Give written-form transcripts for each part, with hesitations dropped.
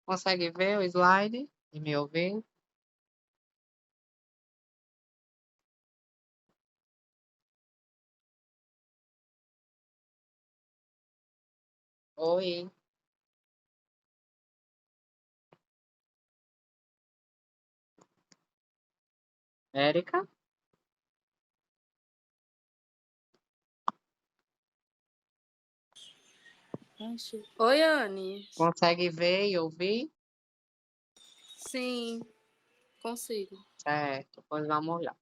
Consegue ver o slide e me ouvir? Oi, Érica? Oi, Anne. Consegue ver e ouvir? Sim, consigo. Certo, pois vamos lá.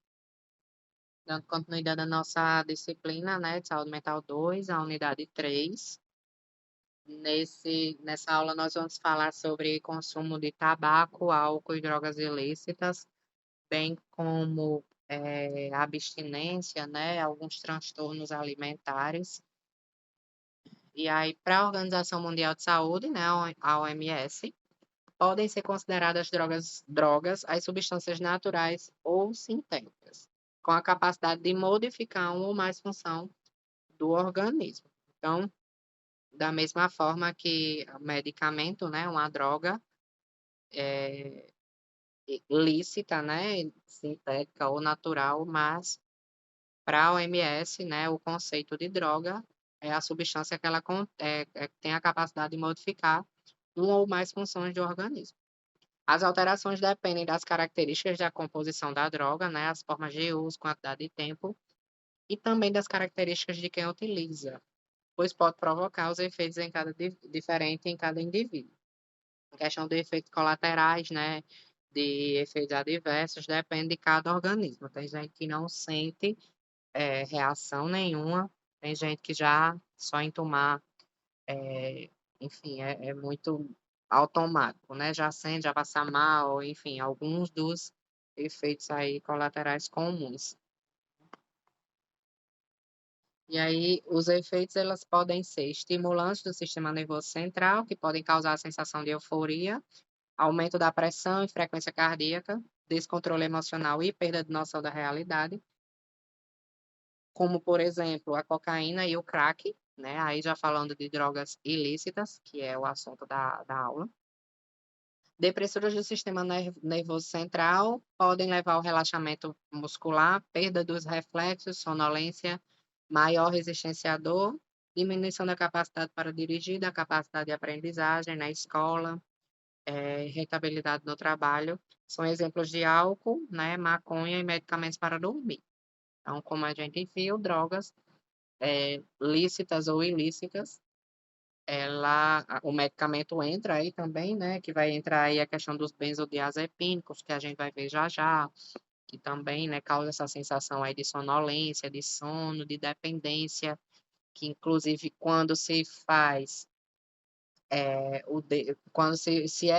Dando continuidade à nossa disciplina, né, de saúde mental 2, a unidade 3. Nessa aula, nós vamos falar sobre consumo de tabaco, álcool e drogas ilícitas, bem como abstinência, né, alguns transtornos alimentares. E aí, para a Organização Mundial de Saúde, né, a OMS, podem ser consideradas drogas as substâncias naturais ou sintéticas, com a capacidade de modificar uma ou mais função do organismo. Então, da mesma forma que o medicamento, né, uma droga lícita, né, sintética ou natural, mas para a OMS, né, o conceito de droga é a substância que ela tem a capacidade de modificar uma ou mais funções do organismo. As alterações dependem das características da composição da droga, né, as formas de uso, quantidade de tempo, e também das características de quem utiliza, pois pode provocar os efeitos diferente em cada indivíduo. A questão de efeitos colaterais, né, de efeitos adversos, depende de cada organismo. Tem gente que não sente reação nenhuma, tem gente que já só em tomar, enfim, é muito automático, né? Já sente, já passa mal, enfim, alguns dos efeitos aí colaterais comuns. E aí, os efeitos, elas podem ser estimulantes do sistema nervoso central, que podem causar a sensação de euforia, aumento da pressão e frequência cardíaca, descontrole emocional e perda de noção da realidade, como, por exemplo, a cocaína e o crack, né? Aí já falando de drogas ilícitas, que é o assunto da aula. Depressoras do sistema nervoso central podem levar ao relaxamento muscular, perda dos reflexos, sonolência, maior resistência à dor, diminuição da capacidade para dirigir, da capacidade de aprendizagem na escola, irritabilidade no trabalho. São exemplos de álcool, né, maconha e medicamentos para dormir. Então, como a gente viu, drogas lícitas ou ilícitas, o medicamento entra aí também, né? Que vai entrar aí a questão dos benzodiazepínicos, que a gente vai ver já já, que também, né, causa essa sensação aí de sonolência, de sono, de dependência, que inclusive quando se faz quando se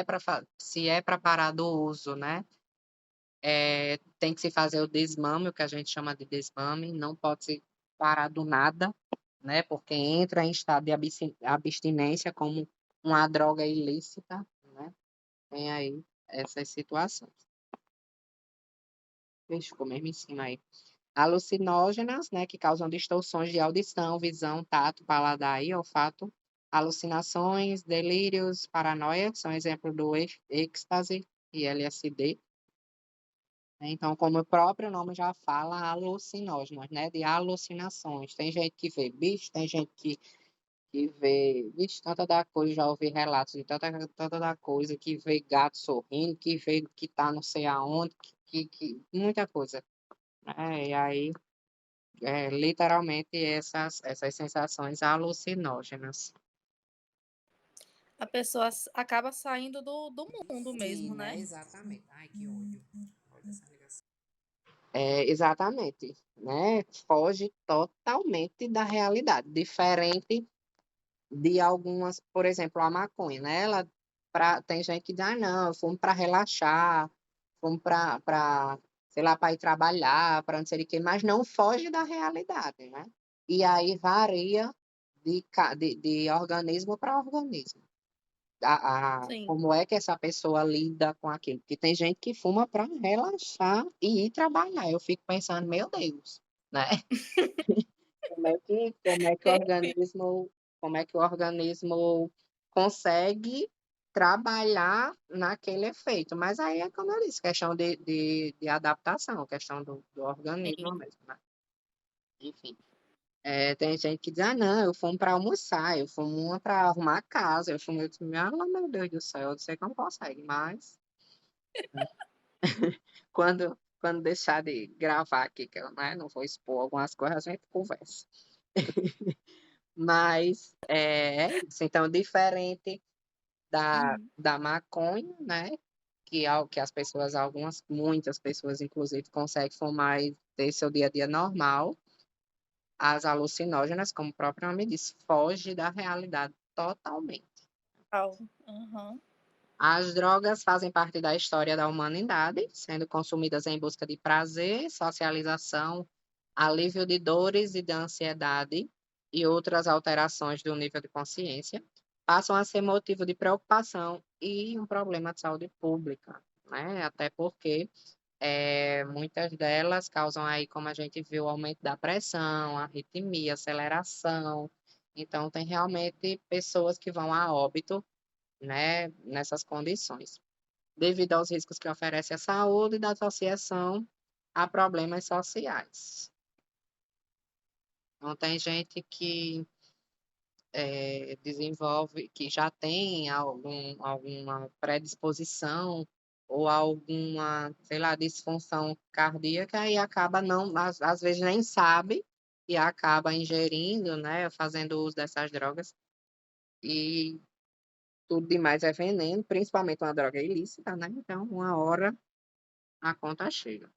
é para parar do uso, né? Tem que se fazer o desmame, o que a gente chama de desmame, não pode se parar do nada, né? Porque entra em estado de abstinência como uma droga ilícita, né? Tem aí essas situações. Deixa eu comer em cima aí. Alucinógenas, né, que causam distorções de audição, visão, tato, paladar e olfato. Alucinações, delírios, paranoia, são exemplos do êxtase e LSD. Então, como o próprio nome já fala, alucinógenos, né? De alucinações. Tem gente que vê bicho, tem gente que vê, vixe, tanta da coisa, já ouvi relatos de tanta da coisa, que vê gato sorrindo, que vê que tá não sei aonde, muita coisa. E aí, literalmente, essas sensações alucinógenas. A pessoa acaba saindo do mundo Sim, mesmo, né? né? Exatamente. Ai, que ódio. Olha essa ligação. Exatamente, né? Foge totalmente da realidade, diferente de algumas, por exemplo, a maconha, né? Tem gente que diz, ah, não, fomos para relaxar, fomos sei lá, para ir trabalhar, para não sei o quê, mas não foge da realidade, né? E aí varia de organismo para organismo. Sim. Como é que essa pessoa lida com aquilo? Porque tem gente que fuma para relaxar e ir trabalhar. Eu fico pensando, meu Deus, né? Como é que o organismo consegue trabalhar naquele efeito. Mas aí é como eu disse, questão de adaptação, questão do organismo Sim. mesmo, né? Enfim. Tem gente que diz, ah, não, eu fumo para almoçar, eu fumo uma para arrumar a casa, eu fumo, eu disse, ah, meu Deus do céu, eu sei que não consegue, mas quando deixar de gravar aqui, que eu, né, não vou expor algumas coisas, a gente conversa. Mas é isso, então, diferente da maconha, né, que as pessoas, muitas pessoas, inclusive, conseguem fumar e ter seu dia a dia normal, as alucinógenas, como o próprio nome diz, foge da realidade totalmente. Uhum. As drogas fazem parte da história da humanidade, sendo consumidas em busca de prazer, socialização, alívio de dores e de ansiedade e outras alterações do nível de consciência, passam a ser motivo de preocupação e um problema de saúde pública, né? Até porque muitas delas causam aí, como a gente viu, aumento da pressão, arritmia, aceleração. Então, tem realmente pessoas que vão a óbito, né, nessas condições, devido aos riscos que oferece a saúde e da associação a problemas sociais. Então, tem gente que desenvolve, que já tem alguma predisposição ou alguma, sei lá, disfunção cardíaca e acaba não, às vezes nem sabe e acaba ingerindo, né, fazendo uso dessas drogas e tudo demais é veneno, principalmente uma droga ilícita, né? Então, uma hora a conta chega.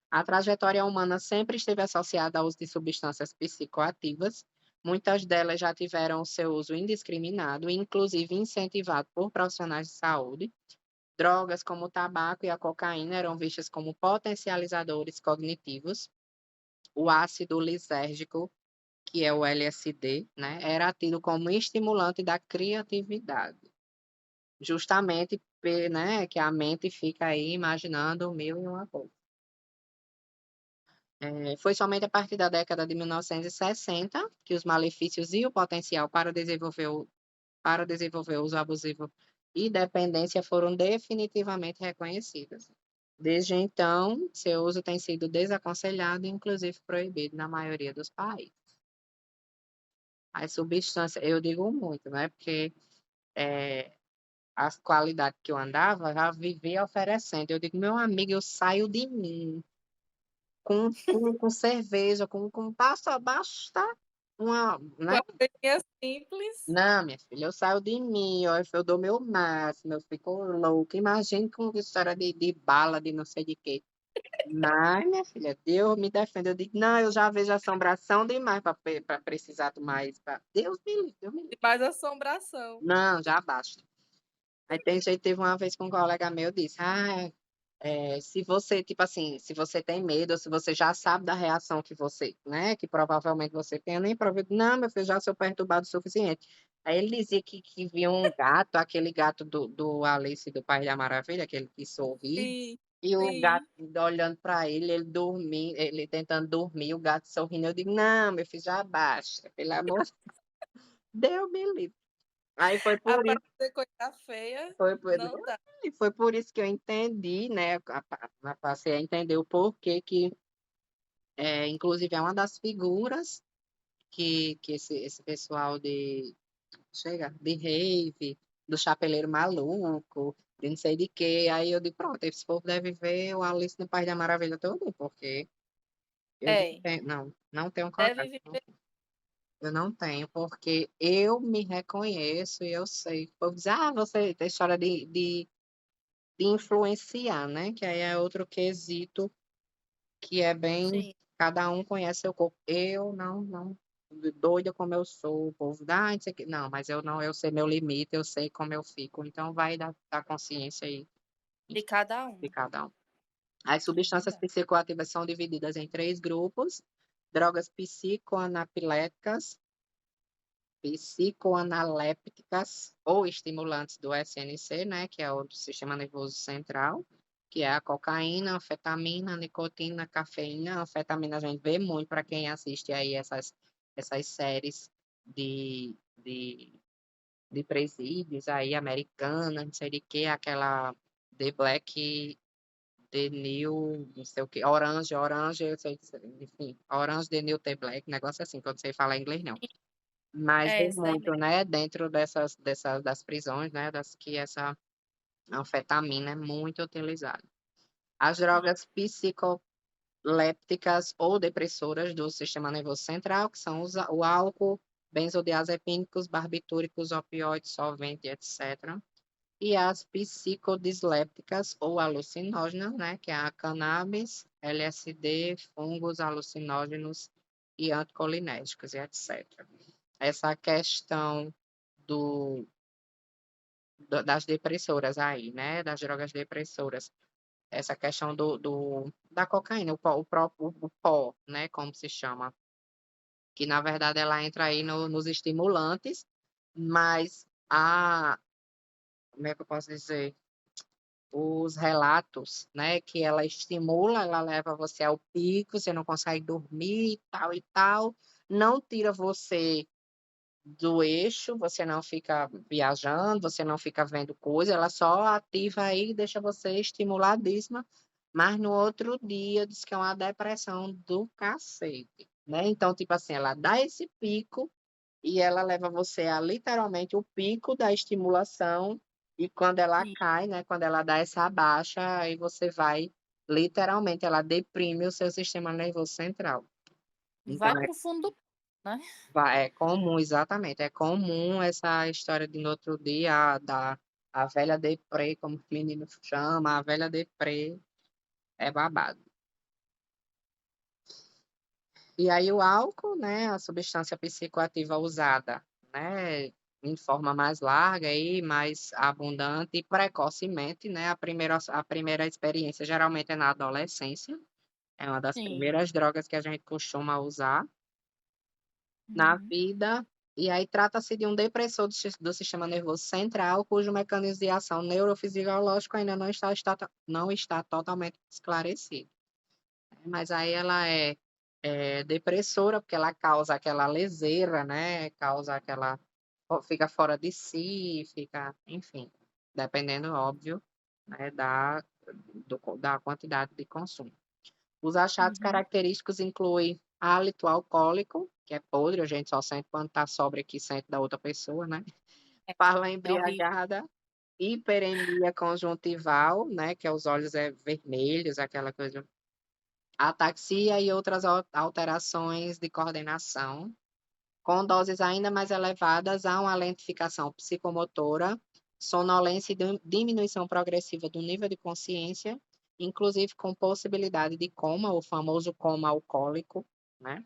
A trajetória humana sempre esteve associada ao uso de substâncias psicoativas. Muitas delas já tiveram seu uso indiscriminado, inclusive incentivado por profissionais de saúde. Drogas como o tabaco e a cocaína eram vistas como potencializadores cognitivos. O ácido lisérgico, que é o LSD, né, era tido como estimulante da criatividade. Justamente, né, que a mente fica aí imaginando mil e uma coisas. Foi somente a partir da década de 1960 que os malefícios e o potencial para desenvolver o uso abusivo e dependência foram definitivamente reconhecidos. Desde então, seu uso tem sido desaconselhado e, inclusive, proibido na maioria dos países. As substâncias, eu digo muito, né? Porque as qualidades que eu andava, já vivia oferecendo. Eu digo, meu amigo, eu saio de mim com cerveja, basta uma, né? Uma coisinha simples. Não, minha filha, eu saio de mim, ó, eu dou meu máximo, eu fico louca. Imagine com história de bala, de não sei de quê. Mas, minha filha, Deus me defenda. Eu digo, não, eu já vejo assombração demais para precisar do mais. Deus me livre, Deus me livre. Mais assombração. Não, já basta. Aí tem gente, teve uma vez que um colega meu disse, se você, tipo assim, se você tem medo, ou se você já sabe da reação que você, né, que provavelmente você tem, eu nem prova, não, meu filho, já sou perturbado o suficiente. Aí ele dizia que via um gato, aquele gato do Alice do País da Maravilha, aquele que sorri, Sim, e o gato sim. olhando para ele dormindo, ele tentando dormir, o gato sorrindo. Eu digo, não, meu filho, já basta, pelo amor de Deus, me livre. Aí foi por isso. Aparecer coisa feia, Foi por não dá. e foi por isso que eu entendi, né, passei a entender o porquê que, inclusive, é uma das figuras que esse pessoal de rave, do chapeleiro maluco, de não sei de quê, aí eu digo, pronto, esse povo deve ver o Alice no País da Maravilha todo, porque eu É, não tenho deve coragem, viver. eu não tenho, porque eu me reconheço e eu sei. O povo diz, você tem história de influenciar, né? Que aí é outro quesito que é bem, Sim, cada um conhece seu corpo. Eu não, doida como eu sou, o povo dá, não sei o quê. Não, mas eu não, eu sei meu limite, eu sei como eu fico. Então vai da consciência aí de cada um. de cada um. As É substâncias verdade. psicoativas são divididas em três grupos: drogas psicoanalépticas, psicoanalépticas ou estimulantes do SNC, né, que é o do sistema nervoso central, que é a cocaína, anfetamina, nicotina, cafeína. Anfetamina a gente vê muito para quem assiste aí essas séries de de presídios aí, americana, não sei de que, aquela The Black, The New, não sei o que, Orange, eu sei, enfim, Orange, The New, The Black, negócio assim, que eu não sei falar inglês não. Mas É, vem esse daí muito, mesmo. né, dentro das prisões, né, que essa anfetamina é muito utilizada. As Sim. drogas psicolépticas ou depressoras do sistema nervoso central, que são o álcool, benzodiazepínicos, barbitúricos, opioides, solvente, etc. E as psicodislépticas ou alucinógenas, né, que é a cannabis, LSD, fungos alucinógenos e anticolinérgicos, e etc. Essa questão do, das depressoras aí, né, das drogas depressoras, essa questão da cocaína, o pó, né, como se chama, que na verdade ela entra aí nos estimulantes, mas como é que eu posso dizer? Os relatos, né, que ela estimula, ela leva você ao pico, você não consegue dormir e tal, não tira você do eixo, você não fica viajando, você não fica vendo coisa, ela só ativa aí e deixa você estimuladíssima, mas no outro dia diz que é uma depressão do cacete, né? Então, tipo assim, ela dá esse pico e ela leva você a literalmente o pico da estimulação e quando ela Sim. cai, né, quando ela dá essa baixa, aí você vai literalmente, ela deprime o seu sistema nervoso central. Então Vai pro fundo do poço, né. é comum, exatamente, é comum essa história de no outro dia a velha deprê, como o menino chama, a velha deprê, é babado. E aí o álcool, né, a substância psicoativa usada, né, em forma mais larga e mais abundante e precocemente, né, a primeira experiência geralmente é na adolescência, é uma das Sim. primeiras drogas que a gente costuma usar na Uhum. vida, e aí trata-se de um depressor do sistema nervoso central, cujo mecanismo de ação neurofisiológico ainda não está totalmente esclarecido. Mas aí ela é depressora, porque ela causa aquela leseira, né, causa aquela fica fora de si, fica enfim, dependendo, óbvio, né, da quantidade de consumo. Os achados Uhum. característicos incluem hálito alcoólico, que é podre, a gente só sente quando tá sóbrio que sente da outra pessoa, né, É, fala é horrível. embriagada, hiperemia conjuntival, né, que é os olhos vermelhos, aquela coisa, ataxia e outras alterações de coordenação, com doses ainda mais elevadas, há uma lentificação psicomotora, sonolência e diminuição progressiva do nível de consciência, inclusive com possibilidade de coma, o famoso coma alcoólico, né?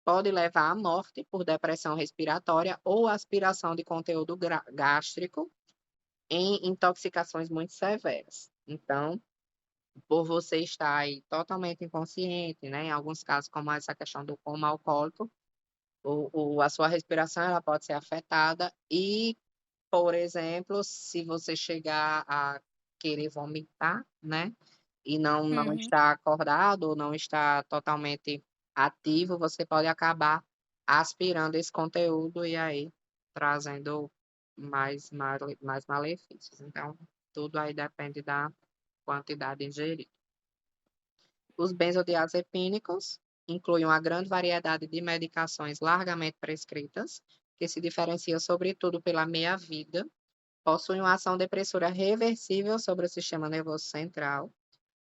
Pode levar à morte por depressão respiratória ou aspiração de conteúdo gástrico em intoxicações muito severas. Então, por você estar aí totalmente inconsciente, né? Em alguns casos, como essa questão do coma alcoólico, a sua respiração ela pode ser afetada e, por exemplo, se você chegar a querer vomitar, né, e não Uhum. está acordado ou não está totalmente ativo, você pode acabar aspirando esse conteúdo e aí trazendo mais malefícios. Então, tudo aí depende da quantidade ingerida. Os benzodiazepínicos incluem uma grande variedade de medicações largamente prescritas, que se diferenciam sobretudo pela meia-vida, possuem uma ação depressora reversível sobre o sistema nervoso central,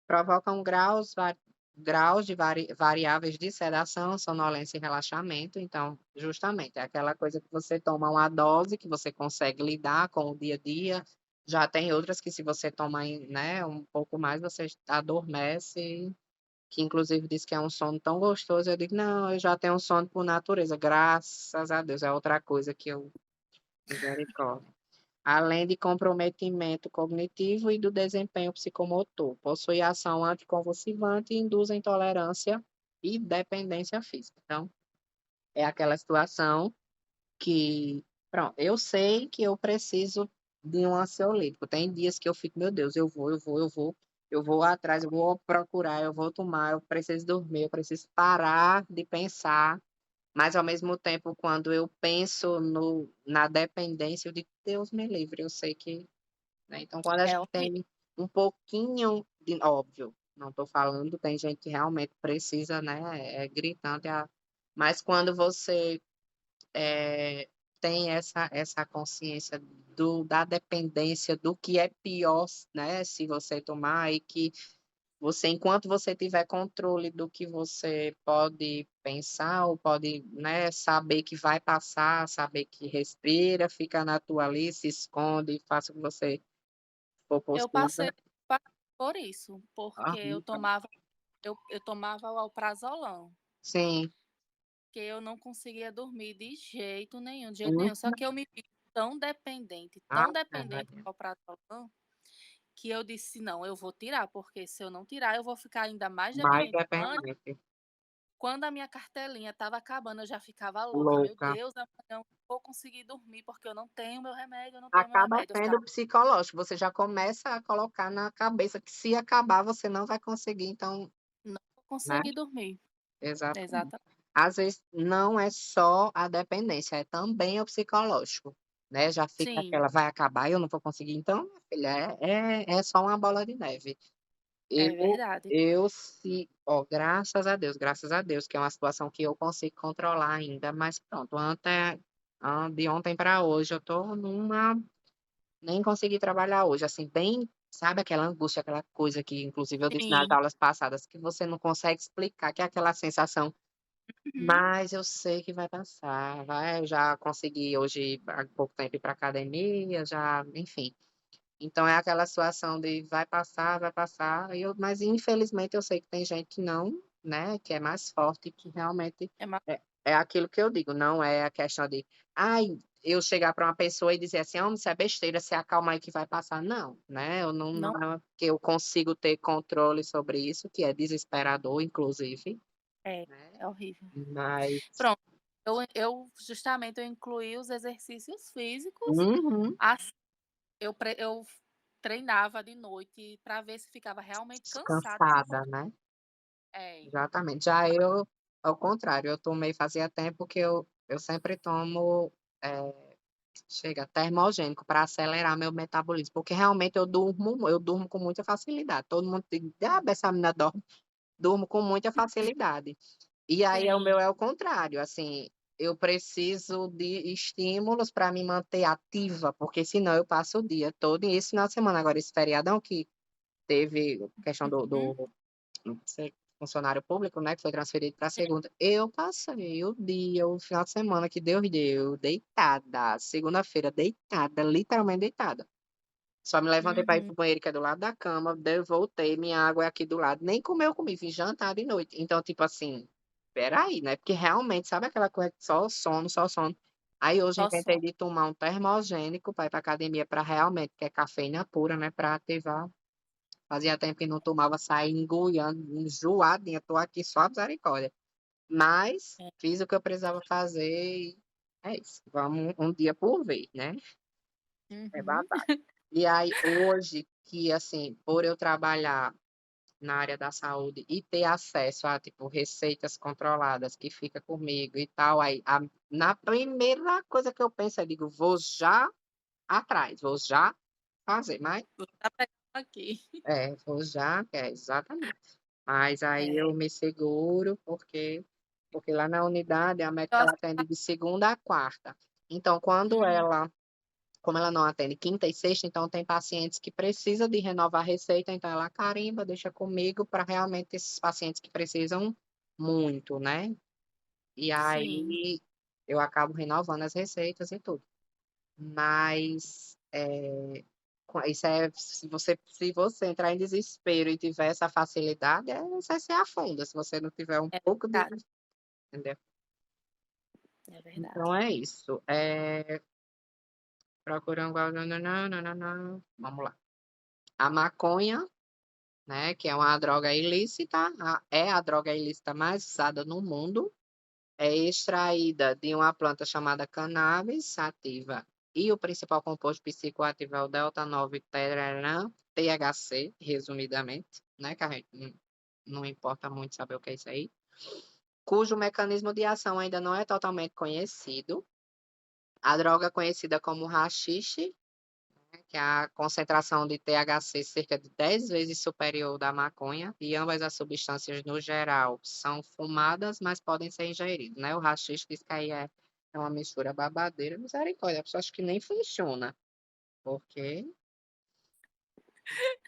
provocam graus de variáveis de sedação, sonolência e relaxamento. Então, justamente, é aquela coisa que você toma uma dose que você consegue lidar com o dia a dia. Já tem outras que, se você toma, né, um pouco mais, você adormece que inclusive diz que é um sono tão gostoso, eu digo: "Não, eu já tenho um sono por natureza, graças a Deus", é outra coisa que eu misericórdia. Além de comprometimento cognitivo e do desempenho psicomotor, possui ação anticonvulsivante e induz a intolerância e dependência física. Então, é aquela situação que, pronto, eu sei que eu preciso de um ansiolítico. Tem dias que eu fico: "Meu Deus, eu vou atrás, eu vou procurar, eu vou tomar, eu preciso dormir, eu preciso parar de pensar", Mas ao mesmo tempo, quando eu penso na dependência, eu digo: "Deus me livre", eu sei que, né, então quando a É gente horrível. tem um pouquinho de óbvio, não estou falando, tem gente que realmente precisa, né, é gritante mas quando você, eh, tem essa consciência da dependência, do que é pior, né, se você tomar e que você enquanto você tiver controle do que você pode pensar ou pode, né, saber que vai passar, saber que respira, fica na tua ali, se esconde, faça o que você for Eu possível. passei por isso, porque eu tomava o alprazolam, Sim. que eu não conseguia dormir de jeito Uhum. nenhum. Só que eu me vi tão Ave dependente Maria. do alprazolam, que eu disse: "Não, eu vou tirar, porque se eu não tirar, eu vou ficar ainda mais Mais dependente". dependente. Quando a minha cartelinha estava acabando, eu já ficava louca: "Meu Louca. Deus, amanhã eu não vou conseguir dormir, porque eu não tenho meu remédio, eu não tenho meu Acaba remédio". Eu ficava: sendo psicológico, você já começa a colocar na cabeça que se acabar você não vai conseguir, então, "Não vou né. conseguir dormir". Exatamente. Exatamente. Às vezes não é só a dependência, é também o psicológico, né, já fica Sim, aquela: "Vai acabar e eu não vou conseguir", então, minha filha, é só uma bola de neve. é Eu verdade. eu se ó, graças a Deus que é uma situação que eu consigo controlar ainda, mas pronto, de ontem para hoje eu tô nem consegui trabalhar hoje, assim, bem sabe aquela angústia, aquela coisa que inclusive eu disse nas Sim. aulas passadas, que você não consegue explicar, que é aquela sensação Uhum. mas eu sei que vai passar, eu já consegui hoje há pouco tempo ir para academia, já enfim. Então é aquela situação de vai passar, mas infelizmente eu sei que tem gente que não, né, que é mais forte, que realmente É ma é aquilo que eu digo, não é a questão de, ai, eu chegar para uma pessoa e dizer assim: "Homem, isso é besteira, se acalma aí que vai passar", não, né, eu não não é que eu consigo ter controle sobre isso, que é desesperador inclusive, é, né, é horrível. mas Pronto, eu incluí os exercícios físicos, uhum. assim, eu treinava de noite para ver se ficava realmente cansada por Cansada, conta. né. É. Exatamente. Já eu, ao contrário, eu tomei fazia tempo que eu sempre tomo, chega, termogênico para acelerar meu metabolismo, porque realmente eu durmo com muita facilidade. Todo mundo diz: "Ah, essa menina dorme", durmo com muita facilidade. E aí o meu Sim. é o contrário, assim, eu preciso de estímulos para me manter ativa, porque senão eu passo o dia todo e esse final de semana agora, esse feriadão que teve questão do Uhum. do ser funcionário público, né, que foi transferido para segunda, eu passei o dia, o final de semana que Deus deu, deitada, segunda-feira deitada, literalmente deitada. Só me levantei para ir Uhum. para o banheiro que é do lado da cama, daí eu voltei, minha água é aqui do lado, nem comer eu comi, fiz jantar de noite. Então, tipo assim, espera aí, né, porque realmente sabe aquela coisa que só sono, só sono. Aí hoje eu Só inventei som. de tomar um termogênico para ir para academia para realmente que é cafeína pura, né, para ativar. Fazia tempo que não tomava, saí engoiando, enjoadinha, tô aqui só a misericórdia. Mas É. fiz o que eu precisava fazer e é isso, vamos um dia por vez, né, é Uhum. babado. E aí hoje que, assim, por eu trabalhar na área da saúde e ter acesso a, tipo, receitas controladas que fica comigo e tal, aí na primeira coisa que eu penso, eu digo: "Vou já atrás, vou já fazer", mas Vou já pegar aqui. vou já exatamente. Mas aí É. eu me seguro, porque lá na unidade a médica ela Nossa. atende de segunda a quarta. Então Hum. como ela não atende quinta e sexta, então tem pacientes que precisa de renovar a receita, então ela carimba, deixa comigo para realmente esses pacientes que precisam muito, né. E Sim. aí eu acabo renovando as receitas e tudo. Mas, isso se você entrar em desespero e tiver essa facilidade, você se afunda, se você não tiver um É pouco de verdade, entendeu. é Então verdade. é isso, procurando vamos lá. A maconha, né, que é uma droga ilícita, é a droga ilícita mais usada no mundo, é extraída de uma planta chamada cannabis sativa e o principal composto psicoativo é o delta-9 tararã THC, resumidamente, né, que a gente não importa muito saber o que é isso aí. cujo mecanismo de ação ainda não é totalmente conhecido. A droga conhecida como haxixe, né, que é a concentração de THC cerca de 10 vezes superior da maconha, e ambas as substâncias, no geral, são fumadas, mas podem ser ingeridas, né? O haxixe diz que aí é uma mistura babadeira, misericórdia, a pessoa acha que nem funciona, porque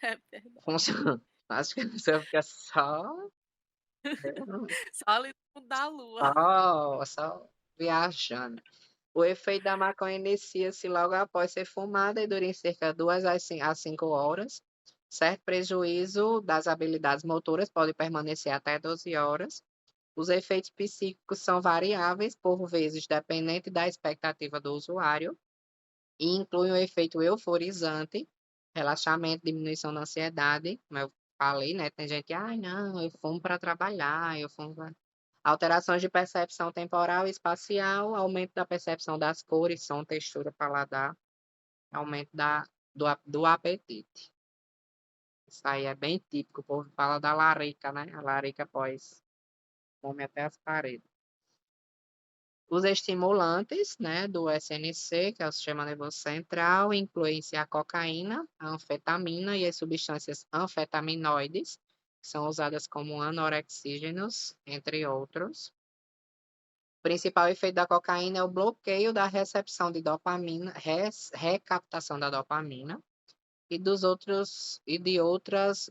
É verdade. funciona. Acho que a pessoa fica só, Só ali no fundo da lua. só viajando. O efeito da maconha inicia-se logo após ser fumada e dura em cerca de 2 a 5 horas. Certo prejuízo das habilidades motoras pode permanecer até 12 horas. Os efeitos psíquicos são variáveis, por vezes dependente da expectativa do usuário, e incluem o efeito euforizante, relaxamento, diminuição da ansiedade, como eu falei, né? Tem gente que, ai, não, eu fumo para trabalhar, eu fumo pra... Alterações de percepção temporal e espacial, aumento da percepção das cores, som, textura, paladar, aumento do apetite. Isso aí é bem típico, o povo fala da larica, né? A larica após come até as paredes. Os estimulantes, né, do SNC, que é o sistema nervoso central, incluem-se a cocaína, a anfetamina e as substâncias anfetaminoides, que são usadas como anorexígenos, entre outros. O principal efeito da cocaína é o bloqueio da recepção de dopamina, recaptação da dopamina e de outras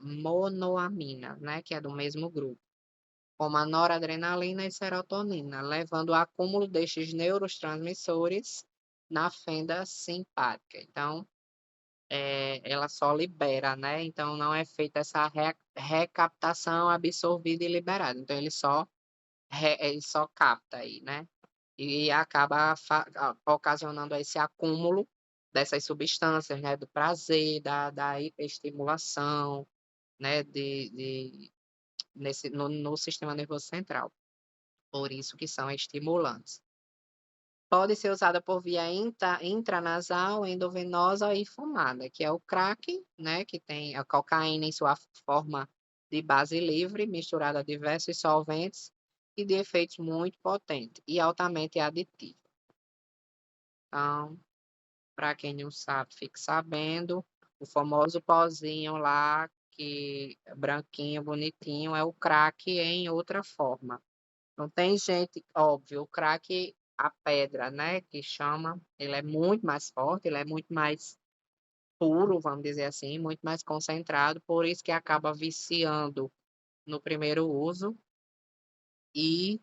monoaminas, né, que é do mesmo grupo, como a noradrenalina e serotonina, levando ao acúmulo destes neurotransmissores na fenda simpática. Então, ela só libera, né? Então, não é feita essa recaptação absorvida e liberada. Então, ele só capta aí, né? E acaba ocasionando esse acúmulo dessas substâncias, né? Do prazer, da hiperestimulação, né? No sistema nervoso central. Por isso que são estimulantes. Pode ser usada por via intranasal, endovenosa e fumada, que é o crack, né, que tem a cocaína em sua forma de base livre, misturada a diversos solventes e de efeitos muito potentes e altamente aditivos. Então, para quem não sabe, fique sabendo, o famoso pozinho lá, que branquinho, bonitinho, é o crack em outra forma. Não tem gente, óbvio, o crack, a pedra, né, que chama, ele é muito mais forte, ele é muito mais puro, vamos dizer assim, muito mais concentrado, por isso que acaba viciando no primeiro uso. E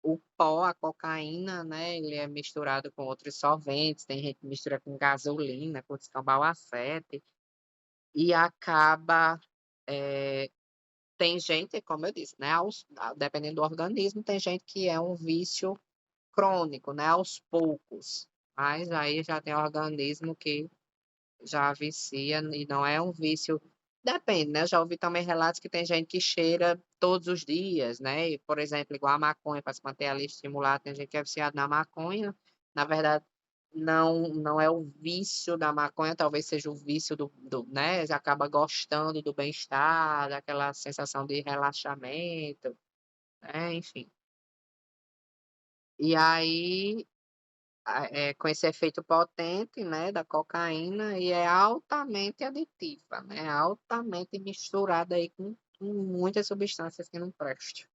o pó, a cocaína, né, ele é misturado com outros solventes, tem gente que mistura com gasolina, com descambauacete, e acaba tem gente, como eu disse, né, dependendo do organismo, tem gente que é um vício crônico, né, aos poucos. Mas aí já tem organismo que já vicia e não é um vício. Depende, né? Eu já ouvi também relatos que tem gente que cheira todos os dias, né? E, por exemplo, igual a maconha, para se manter ali estimulado, tem gente que é viciado na maconha. Na verdade, não é o vício da maconha, talvez seja o vício né? Já acaba gostando do bem-estar, daquela sensação de relaxamento, né? Enfim. E aí, com esse efeito potente, né, da cocaína, e é altamente aditiva, né, altamente misturada aí com muitas substâncias que não prestam.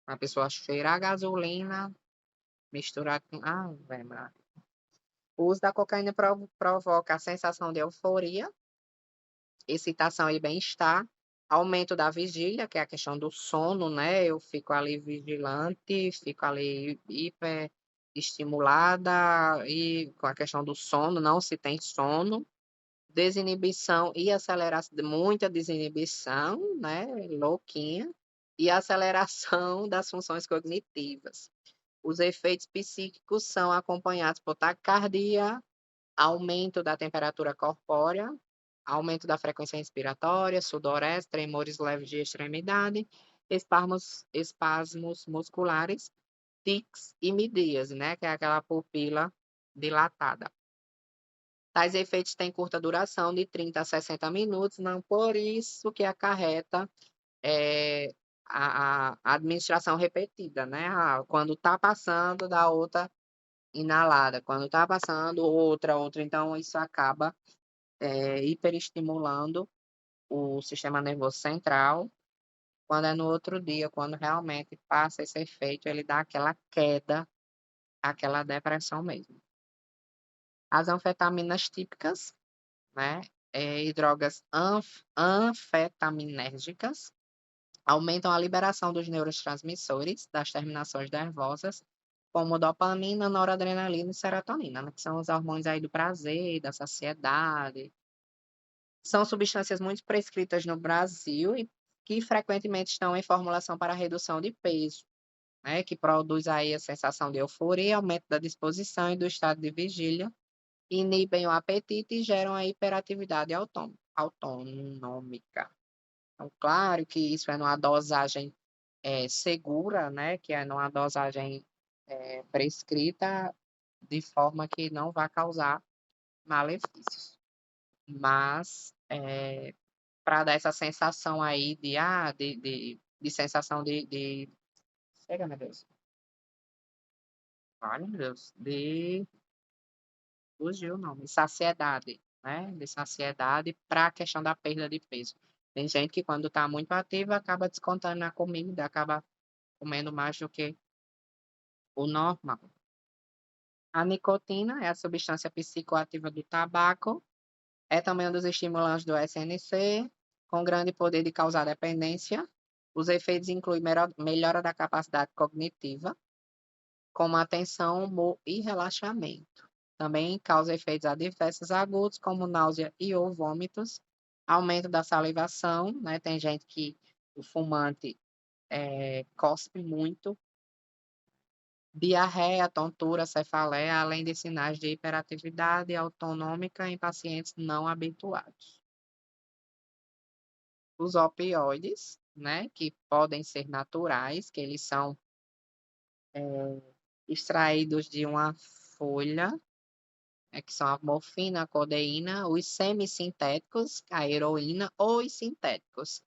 A pessoa cheira a gasolina misturada com... Ah, lembra. O uso da cocaína provoca a sensação de euforia, excitação e bem-estar, aumento da vigília, que é a questão do sono, né? Eu fico ali vigilante, fico ali hiper estimulada e com a questão do sono, não se tem sono, desinibição e aceleração, muita desinibição, né? Louquinha, e aceleração das funções cognitivas. Os efeitos psíquicos são acompanhados por taquicardia, aumento da temperatura corpórea, aumento da frequência respiratória, sudorese, tremores leves de extremidade, espasmos musculares, tics e midríase, né, que é aquela pupila dilatada. Tais efeitos têm curta duração, de 30 a 60 minutos, não por isso que acarreta a administração repetida, né? Quando tá passando, dá outra inalada, quando tá passando, outra. Então, isso acaba hiperestimulando o sistema nervoso central. Quando é no outro dia, quando realmente passa esse efeito, ele dá aquela queda, aquela depressão mesmo. As anfetaminas típicas, né? E drogas anfetaminérgicas aumentam a liberação dos neurotransmissores das terminações nervosas, como dopamina, noradrenalina e serotonina, né? Que são os hormônios aí do prazer, da saciedade. São substâncias muito prescritas no Brasil e que frequentemente estão em formulação para redução de peso, né? Que produz aí a sensação de euforia, aumento da disposição e do estado de vigília, inibem o apetite e geram a hiperatividade autonômica. Então, claro que isso é numa dosagem segura, né? Que é numa dosagem prescrita, de forma que não vai causar malefícios. Mas, para dar essa sensação aí de sensação chega, meu Deus. Ai, meu Deus. Fugiu o nome. Saciedade, né? De saciedade para a questão da perda de peso. Tem gente que quando está muito ativa acaba descontando na comida, acaba comendo mais do que o normal. A nicotina é a substância psicoativa do tabaco, é também um dos estimulantes do SNC, com grande poder de causar dependência. Os efeitos incluem melhora da capacidade cognitiva, como atenção, humor e relaxamento. Também causa efeitos adversos agudos, como náusea e ou vômitos, aumento da salivação, né? Tem gente que o fumante cospe muito, diarreia, tontura, cefaleia, além de sinais de hiperatividade autonômica em pacientes não habituados. Os opioides, né, que podem ser naturais, que eles são extraídos de uma folha, que são a morfina, a codeína, os semissintéticos, a heroína, ou os sintéticos.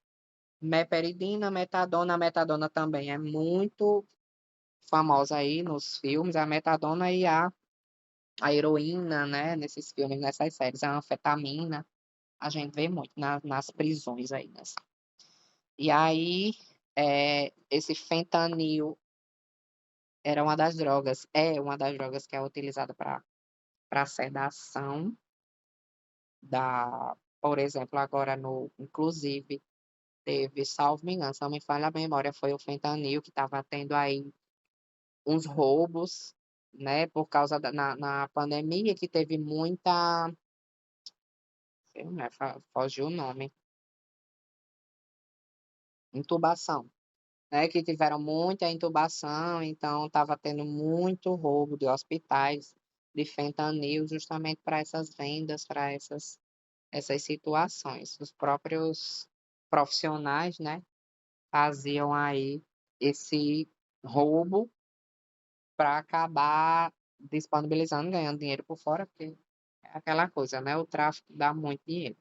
Meperidina, metadona, a metadona também é muito famosa aí nos filmes, a metadona e a heroína, né, nesses filmes, nessas séries, a anfetamina, a gente vê muito nas prisões aí, né? E aí, esse fentanil é uma das drogas que é utilizada para sedação por exemplo, agora inclusive, teve, salvo me engano, se não me falha a memória, foi o fentanil que estava tendo aí uns roubos, né, por causa na pandemia, que teve muita, sei lá, fugiu o nome, intubação, né, que tiveram muita intubação, então estava tendo muito roubo de hospitais de fentanil, justamente para essas vendas, para essas situações. Os próprios profissionais, né, faziam aí esse roubo para acabar disponibilizando, ganhando dinheiro por fora, porque é aquela coisa, né? O tráfico dá muito dinheiro.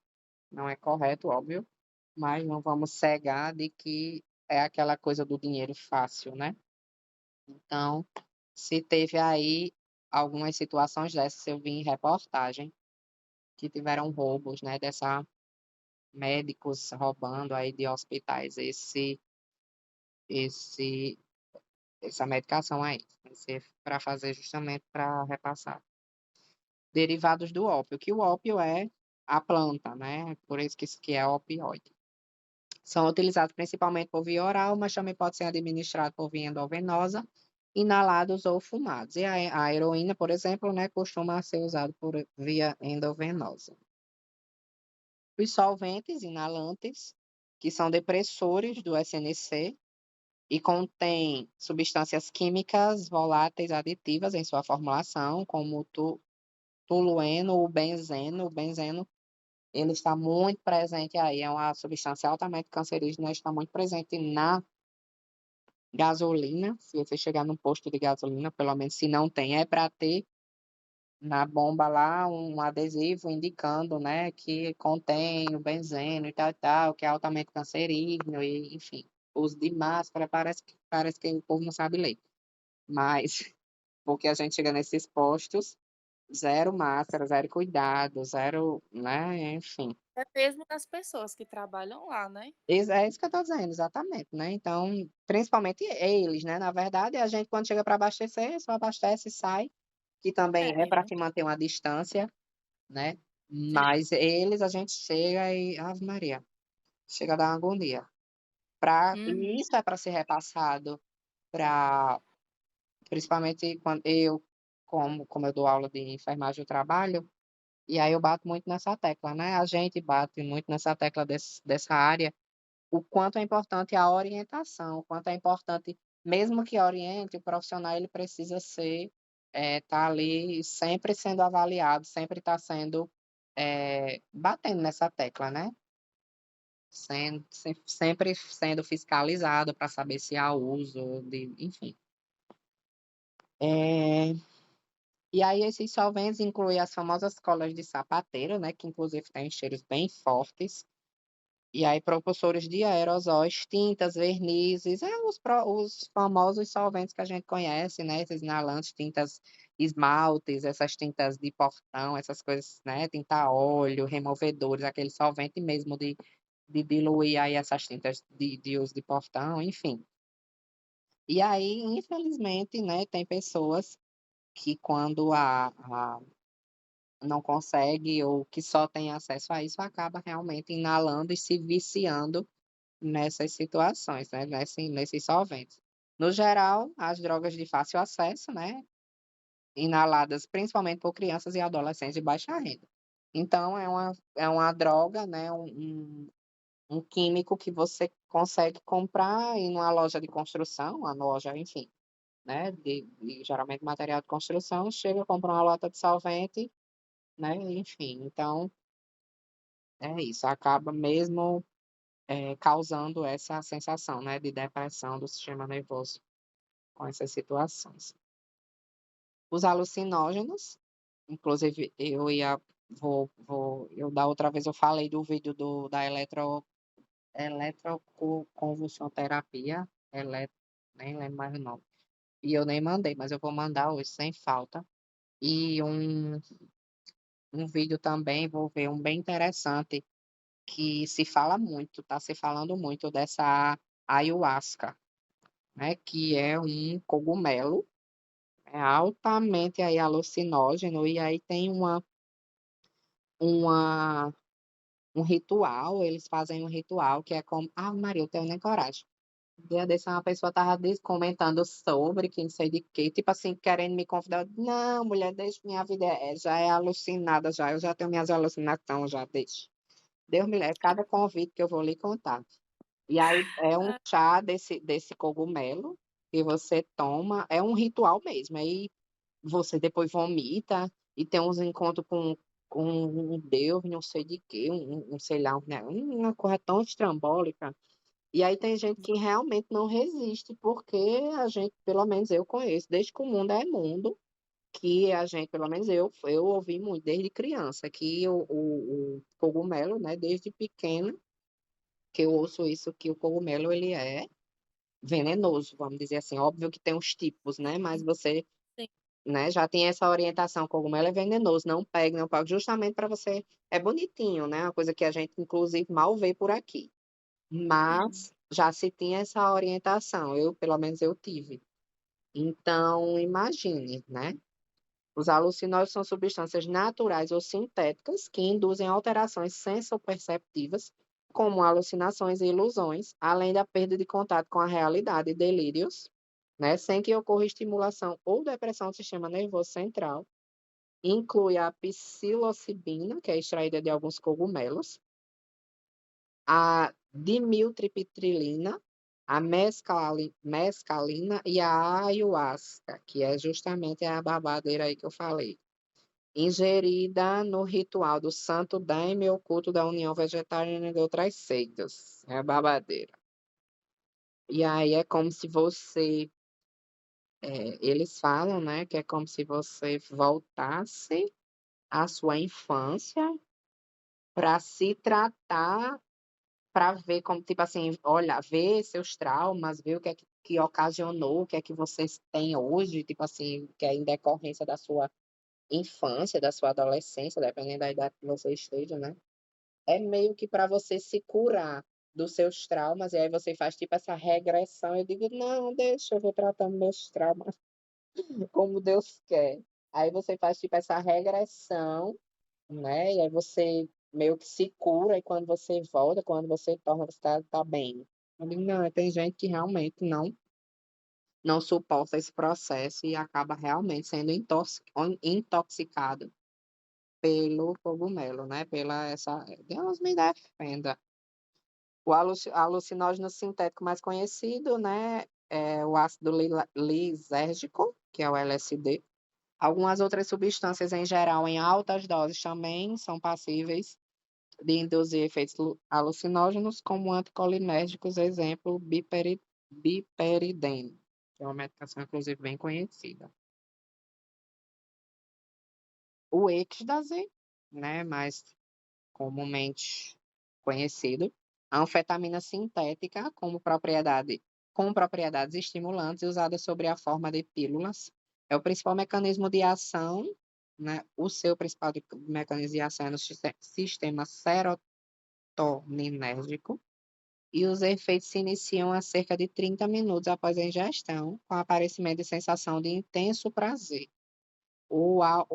Não é correto, óbvio, mas não vamos cegar de que é aquela coisa do dinheiro fácil, né? Então, se teve aí algumas situações dessas, eu vi em reportagem que tiveram roubos, né? Médicos roubando aí de hospitais esse essa medicação aí, para fazer justamente para repassar. Derivados do ópio, que o ópio é a planta, né? Por isso que é opioide. São utilizados principalmente por via oral, mas também pode ser administrado por via endovenosa, inalados ou fumados. E a heroína, por exemplo, né, costuma ser usado por via endovenosa. Os solventes inalantes, que são depressores do SNC, e contém substâncias químicas voláteis aditivas em sua formulação, como o tolueno, o benzeno. O benzeno, ele está muito presente aí, é uma substância altamente cancerígena, está muito presente na gasolina. Se você chegar num posto de gasolina, pelo menos se não tem, é para ter na bomba lá um adesivo indicando, né, que contém o benzeno e tal, que é altamente cancerígeno, e, enfim. uso de máscara, parece que o povo não sabe ler. Mas porque a gente chega nesses postos, zero máscara, zero cuidado, zero, né, enfim. É mesmo das pessoas que trabalham lá, né. É isso que eu estou dizendo, exatamente, né, então, principalmente eles, né, na verdade a gente quando chega para abastecer, só abastece e sai, que também é para É, se manter uma distância, né, sim. mas eles a gente chega e ave Maria, chega a dar uma agonia. E Uhum. isso é para ser repassado para principalmente quando eu, como eu dou aula de enfermagem, eu trabalho, e aí eu bato muito nessa tecla, né, a gente bate muito nessa tecla dessa área, o quanto é importante a orientação, o quanto é importante, mesmo que oriente, o profissional ele precisa ser, tá ali sempre sendo avaliado, sempre tá sendo, batendo nessa tecla, né, sempre sendo fiscalizado para saber se há uso de enfim. Eh, e aí esses solventes incluem as famosas colas de sapateiro, né, que inclusive têm cheiros bem fortes. E aí propulsores de aerosóis, tintas, vernizes, os famosos solventes que a gente conhece, né, esses inalantes, tintas esmaltes, essas tintas de portão, essas coisas, né, tinta a óleo, removedores, aquele solvente mesmo de diluir aí essas tintas de uso de portão, enfim. E aí, infelizmente, né, tem pessoas que quando não consegue ou que só tem acesso a isso, acaba realmente inalando e se viciando nessas situações, né, nesses solventes. No geral, as drogas de fácil acesso, né, inaladas principalmente por crianças e adolescentes de baixa renda. Então é uma droga, né, um químico que você consegue comprar em uma loja de construção, uma loja, enfim, né, de geralmente material de construção, chega, compra uma lata de solvente, né, enfim, então é isso, acaba mesmo, causando essa sensação, né, de depressão do sistema nervoso. Com essas situações. Os alucinógenos, inclusive eu da outra vez eu falei do vídeo da eletroconvulsoterapia, nem lembro mais o nome, e eu nem mandei, mas eu vou mandar hoje sem falta. E um vídeo também, vou ver um bem interessante, que se fala muito, tá se falando muito dessa ayahuasca, né, que é um cogumelo. É altamente aí alucinógeno, e aí tem uma um ritual, eles fazem um ritual que é como Ave Maria, eu tenho nem coragem. Um dia desse uma pessoa estava comentando sobre, que não sei de quê, tipo assim, querendo me convidar, "Não, mulher, deixa minha vida já é alucinada já, eu já tenho minhas alucinação já, deixa". Deus me livre, cada convite que eu vou lhe contar. E aí é um Ah, chá desse cogumelo que você toma, é um ritual mesmo, aí você depois vomita e tem uns encontros com um deus, não sei de quê, sei lá, né, uma coisa tão estrambólica. E aí tem gente que realmente não resiste, porque a gente, pelo menos eu conheço, desde que o mundo é mundo, que a gente, pelo menos eu ouvi muito desde criança, que o cogumelo, né, desde pequena, que eu ouço isso, que o cogumelo ele é venenoso, vamos dizer assim. Óbvio que tem os tipos, né, mas você, sim. né, já tem essa orientação, cogumelo é venenoso, não pegue, não pague, justamente para você é bonitinho, né, uma coisa que a gente inclusive mal vê por aqui, Uhum. mas já se tinha essa orientação, eu pelo menos eu tive. Então imagine, né, os alucinógenos são substâncias naturais ou sintéticas que induzem alterações sensoperceptivas, como alucinações e ilusões, além da perda de contato com a realidade e delírios, né, sem que ocorra estimulação ou depressão do sistema nervoso central. Inclui a psilocibina, que é extraída de alguns cogumelos, a dimiltriptilina, a mescalina e a ayahuasca, que é justamente a babadeira aí que eu falei, ingerida no ritual do Santo Daime oculto da União Vegetariana de outras seitas, é a babadeira. E aí é como se você, eles falam, né, que é como se você voltasse à sua infância para se tratar para ver como, tipo assim, olha, ver seus traumas, ver o que é que ocasionou, o que é que vocês têm hoje, tipo assim, que é em decorrência da sua infância, da sua adolescência, dependendo da idade que você esteja, né. É meio que para você se curar dos seus traumas, e aí você faz, tipo, essa regressão. Eu digo: "Não, deixa, eu vou tratando meus traumas como Deus quer". Aí você faz, tipo, essa regressão, né, e aí você meio que se cura, e quando você volta, quando você torna, você tá bem. Eu digo: "Não, tem gente que realmente não suporta esse processo e acaba realmente sendo intoxicado pelo cogumelo, né, pela essa Deus me defenda. O alucinógeno sintético mais conhecido, né, é o ácido lisérgico, que é o LSD. Algumas outras substâncias, em geral, em altas doses também são passíveis de induzir efeitos alucinógenos, como anticolinérgicos, exemplo, biperidem, que é uma medicação, inclusive, bem conhecida. O êxtase, né, mais comumente conhecido, a anfetamina sintética com propriedades estimulantes usada sob a forma de pílulas. É o principal mecanismo de ação, né, o seu principal mecanismo de ação é no sistema serotoninérgico, e os efeitos se iniciam a cerca de 30 minutos após a ingestão, com aparecimento de sensação de intenso prazer,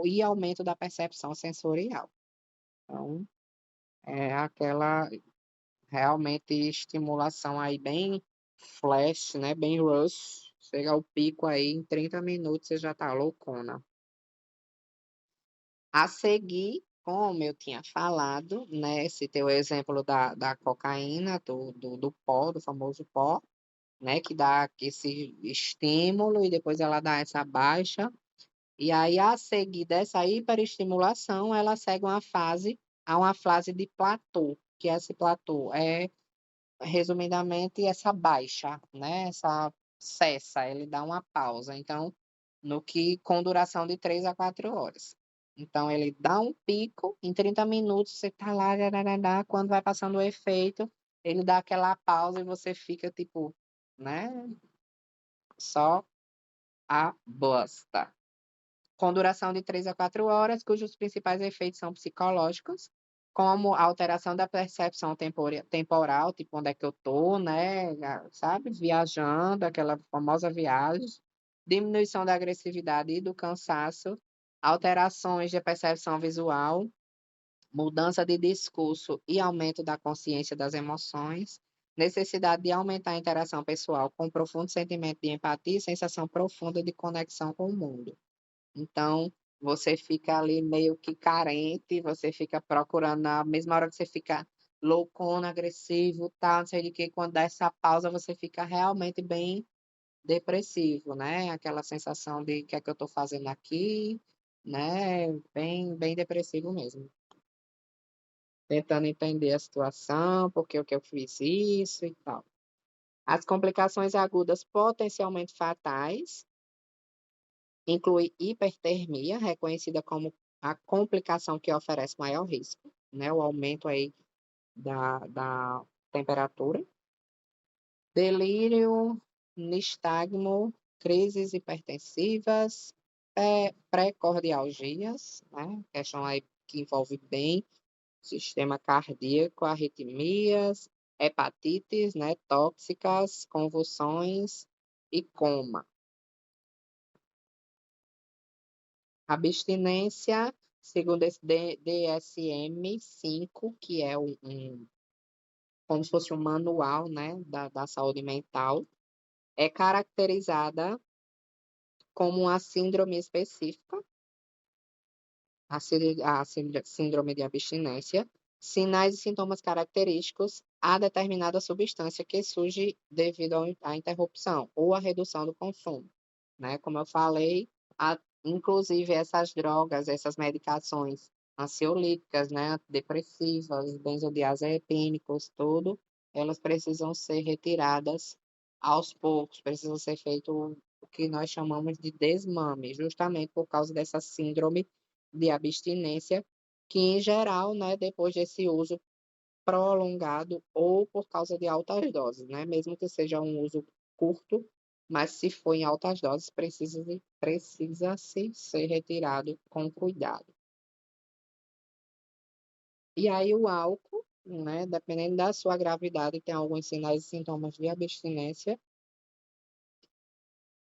e aumento da percepção sensorial. Então, é aquela realmente estimulação aí bem flash, né, bem rush, chega ao pico aí em 30 minutos você já tá loucona. A seguir, como eu tinha falado, né, citei o exemplo da cocaína, do pó, do famoso pó, né, que dá esse estímulo e depois ela dá essa baixa, e aí a seguir dessa hiperestimulação, ela segue uma fase de platô, que esse platô é, resumidamente, essa baixa, né, essa cessa, ele dá uma pausa, então, no que com duração de 3 a 4 horas. Então ele dá um pico, em 30 minutos você tá lá, quando vai passando o efeito, ele dá aquela pausa e você fica tipo, né, só a bosta. Com duração de 3 a 4 horas, cujos principais efeitos são psicológicos, como a alteração da percepção temporal, tipo, onde é que eu tô, né, sabe, viajando, aquela famosa viagem, diminuição da agressividade e do cansaço, alterações de percepção visual, mudança de discurso e aumento da consciência das emoções, necessidade de aumentar a interação pessoal com profundo sentimento de empatia e sensação profunda de conexão com o mundo. Então, você fica ali meio que carente, você fica procurando na mesma hora que você fica loucona, agressivo, tal, não sei de quê, quando dá essa pausa, você fica realmente bem depressivo, né, aquela sensação de: "Que é que eu estou fazendo aqui?", né, bem depressivo mesmo. Tentando entender a situação, por que eu fiz isso e tal. As complicações agudas potencialmente fatais inclui hipertermia, reconhecida como a complicação que oferece maior risco, né, o aumento aí da temperatura, delírio, nistagmo, crises hipertensivas, pré-cardialgias, né, questão aí que envolve bem sistema cardíaco, arritmias, hepatites, né, tóxicas, convulsões e coma. Abstinência, segundo esse DSM-5, que é como se fosse um manual, né, da saúde mental, é caracterizada como uma síndrome específica, a síndrome de abstinência, sinais e sintomas característicos a determinada substância que surge devido à interrupção ou à redução do consumo, né? Como eu falei, inclusive essas drogas, essas medicações ansiolíticas, né, antidepressivas, benzodiazepínicos, tudo, elas precisam ser retiradas aos poucos, precisam ser feito o que nós chamamos de desmame, justamente por causa dessa síndrome de abstinência, que em geral, né, depois desse uso prolongado ou por causa de altas doses, né? Mesmo que seja um uso curto, mas se for em altas doses, precisa-se ser retirado com cuidado. E aí o álcool, né, dependendo da sua gravidade, tem alguns sinais e sintomas de abstinência,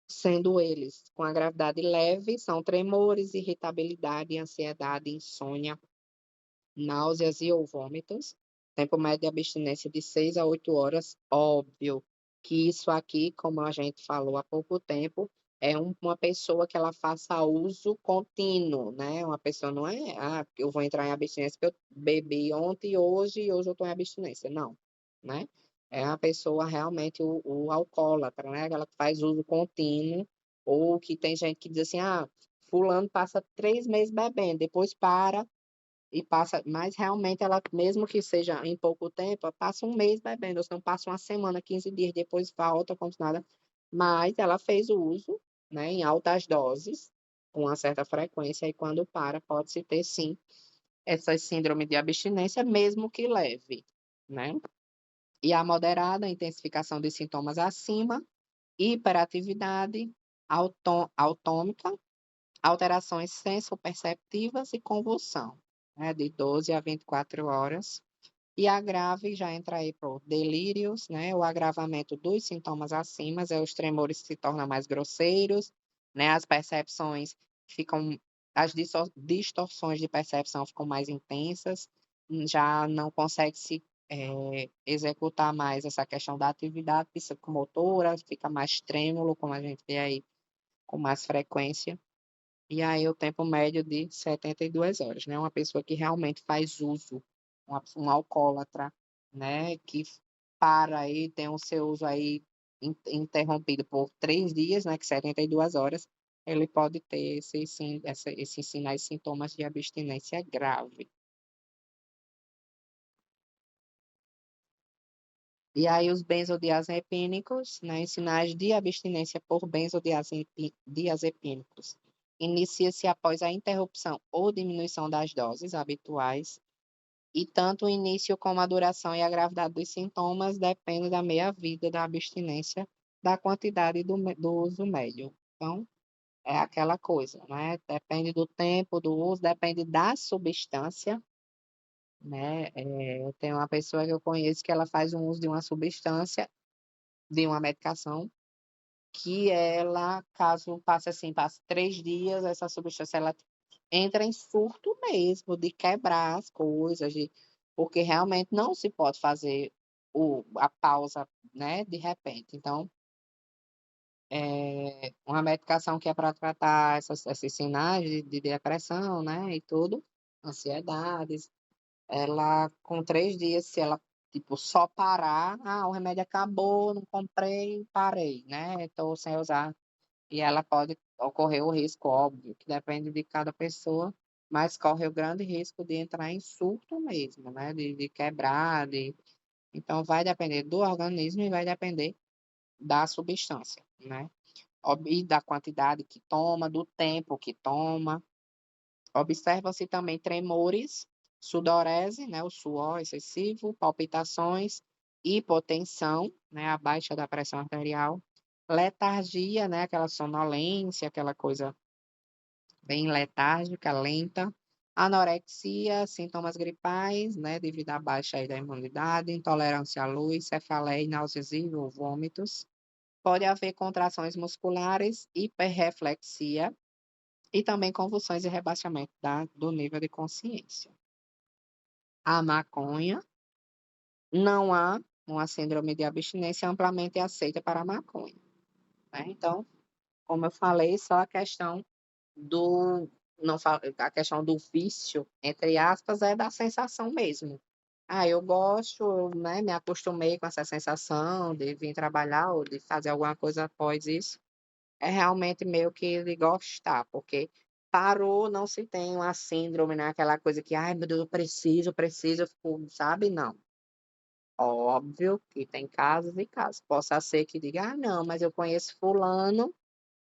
sendo eles, com a gravidade leve, são tremores, irritabilidade, ansiedade, insônia, náuseas e ou vômitos. Tempo médio de abstinência de 6 a 8 horas. Óbvio que isso aqui, como a gente falou há pouco tempo, é uma pessoa que ela faça uso contínuo, né? Uma pessoa não é, eu vou entrar em abstinência porque eu bebi ontem e hoje eu estou em abstinência. Não, né? É uma pessoa realmente o alcoólatra, né? Ela que faz uso contínuo, ou que tem gente que diz assim, fulano passa 3 meses bebendo, depois para, e passa, mas realmente ela, mesmo que seja em pouco tempo, ela passa um mês bebendo, ou se não passa uma semana, 15 dias, depois volta como se nada. Mas ela fez o uso, né, em altas doses, com uma certa frequência, e quando para, pode-se ter sim essa síndrome de abstinência, mesmo que leve, né? E a moderada, a intensificação dos sintomas acima, hiperatividade autômica, alterações sensoperceptivas e convulsão, né, de 12 a 24 horas. E a grave já entra aí por delírios, né, o agravamento dos sintomas acima, os tremores se tornam mais grosseiros, né, as percepções ficam, as distorções de percepção ficam mais intensas, já não consegue se executar mais essa questão da atividade psicomotora, fica mais trêmulo, como a gente vê aí com mais frequência. E aí o tempo médio de 72 horas, né? Uma pessoa que realmente faz uso, um alcoólatra, né? Que para aí, tem o seu uso aí interrompido por 3 dias, né? Que 72 horas, ele pode ter esses sinais e sintomas de abstinência grave. E aí os benzodiazepínicos, né? Sinais de abstinência por benzodiazepínicos. Inicia-se após a interrupção ou diminuição das doses habituais, e tanto o início como a duração e a gravidade dos sintomas dependem da meia-vida da abstinência, da quantidade do uso médio. Então, é aquela coisa, né? Depende do tempo do uso, depende da substância, né? Eu tenho uma pessoa que eu conheço que ela faz um uso de uma substância, de uma medicação, que ela, caso passe 3 dias, essa substância ela entra em surto mesmo, de quebrar as coisas, porque realmente não se pode fazer a pausa, né, de repente. Então, uma medicação que é para tratar esses sinais de depressão, né, e tudo, ansiedades, ela, com 3 dias, se ela, tipo, só parar, o remédio acabou, não comprei, parei, né, estou sem usar. E ela pode ocorrer o risco, óbvio, que depende de cada pessoa, mas corre o grande risco de entrar em surto mesmo, né? De quebrar, então vai depender do organismo e vai depender da substância, né? E da quantidade que toma, do tempo que toma. Observam-se também tremores, sudorese, né? O suor excessivo, palpitações, hipotensão, né? A baixa da pressão arterial, letargia, né? Aquela sonolência, aquela coisa bem letárgica, lenta, anorexia, sintomas gripais, né, devido à baixa aí da imunidade, intolerância à luz, cefaleia e náuseas e ou vômitos. Pode haver contrações musculares, hiperreflexia e também convulsões e rebaixamento do nível de consciência. A maconha, não há uma síndrome de abstinência amplamente aceita para a maconha, né? Então, como eu falei, só a questão do não fa a questão do vício, entre aspas, é da sensação mesmo. Eu gosto, né, me acostumei com essa sensação de vir trabalhar ou de fazer alguma coisa após isso. É realmente meio que de gostar, porque parou, não se tem uma síndrome, né, aquela coisa que: "Ai, meu Deus, eu preciso", eu fico, sabe, não. Óbvio que tem casos e casos. Possa ser que diga: "Ah, não, mas eu conheço fulano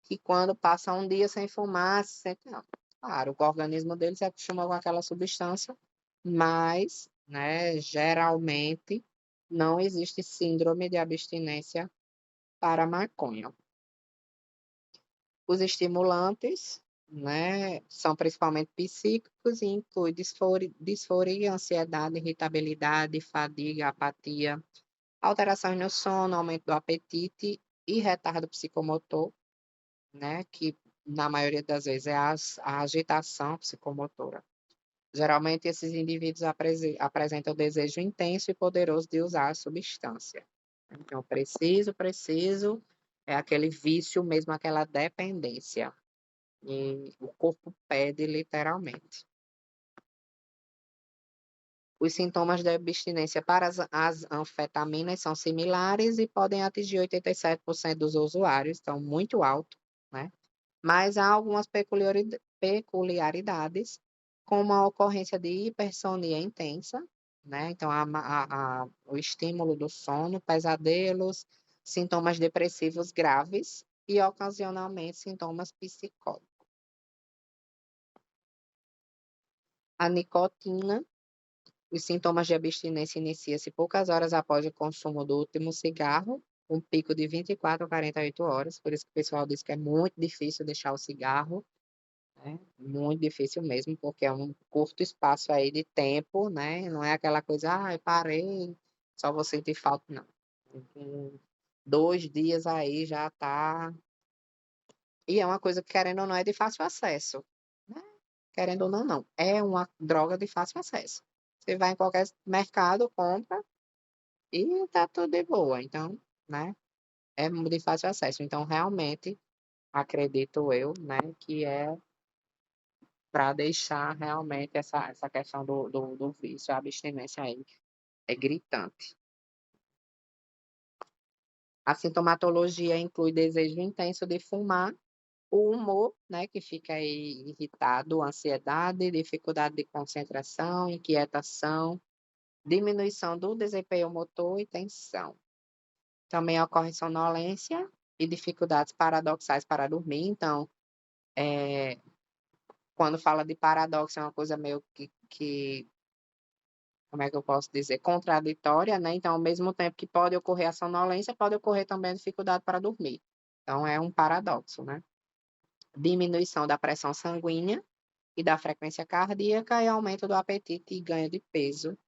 que quando passa um dia sem fumar, se sente", não. Claro, o organismo dele se acostuma com aquela substância, mas, né, geralmente não existe síndrome de abstinência para maconha. Os estimulantes, né, são principalmente psíquicos e incluem disforia, ansiedade, irritabilidade, fadiga, apatia, alterações no sono, aumento do apetite e retardo psicomotor, né, que na maioria das vezes é a agitação psicomotora. Geralmente, esses indivíduos apresentam desejo intenso e poderoso de usar a substância. Então, preciso, é aquele vício mesmo, aquela dependência. E o corpo pede literalmente. Os sintomas de abstinência para as anfetaminas são similares e podem atingir 87% dos usuários, então muito alto, né? Mas há algumas peculiaridades, como a ocorrência de hipersonia intensa, né? Então, o estímulo do sono, pesadelos, sintomas depressivos graves e, ocasionalmente, sintomas psicóticos. A nicotina, os sintomas de abstinência iniciam-se poucas horas após o consumo do último cigarro, um pico de 24 a 48 horas, por isso que o pessoal diz que é muito difícil deixar o cigarro, né? Muito difícil mesmo, porque é um curto espaço aí de tempo, né? Não é aquela coisa, ah, eu parei, só vou sentir falta, não. Em 2 dias aí já tá. E é uma coisa que, querendo ou não, é de fácil acesso, né? Querendo ou não, não. É uma droga de fácil acesso. Você vai em qualquer mercado, compra e tá tudo de boa. Então, né? É de fácil acesso. Então, realmente, acredito eu, né, que é para deixar realmente essa questão do vício, a abstinência aí é gritante. A sintomatologia inclui desejo intenso de fumar, o humor, né, que fica aí irritado, ansiedade, dificuldade de concentração, inquietação, diminuição do desempenho motor e tensão. Também ocorre sonolência e dificuldades paradoxais para dormir. Então, quando fala de paradoxo, é uma coisa meio que como é que eu posso dizer, contraditória, né? Então, ao mesmo tempo que pode ocorrer a sonolência, pode ocorrer também a dificuldade para dormir. Então, é um paradoxo, né? Diminuição da pressão sanguínea e da frequência cardíaca e aumento do apetite e ganho de peso.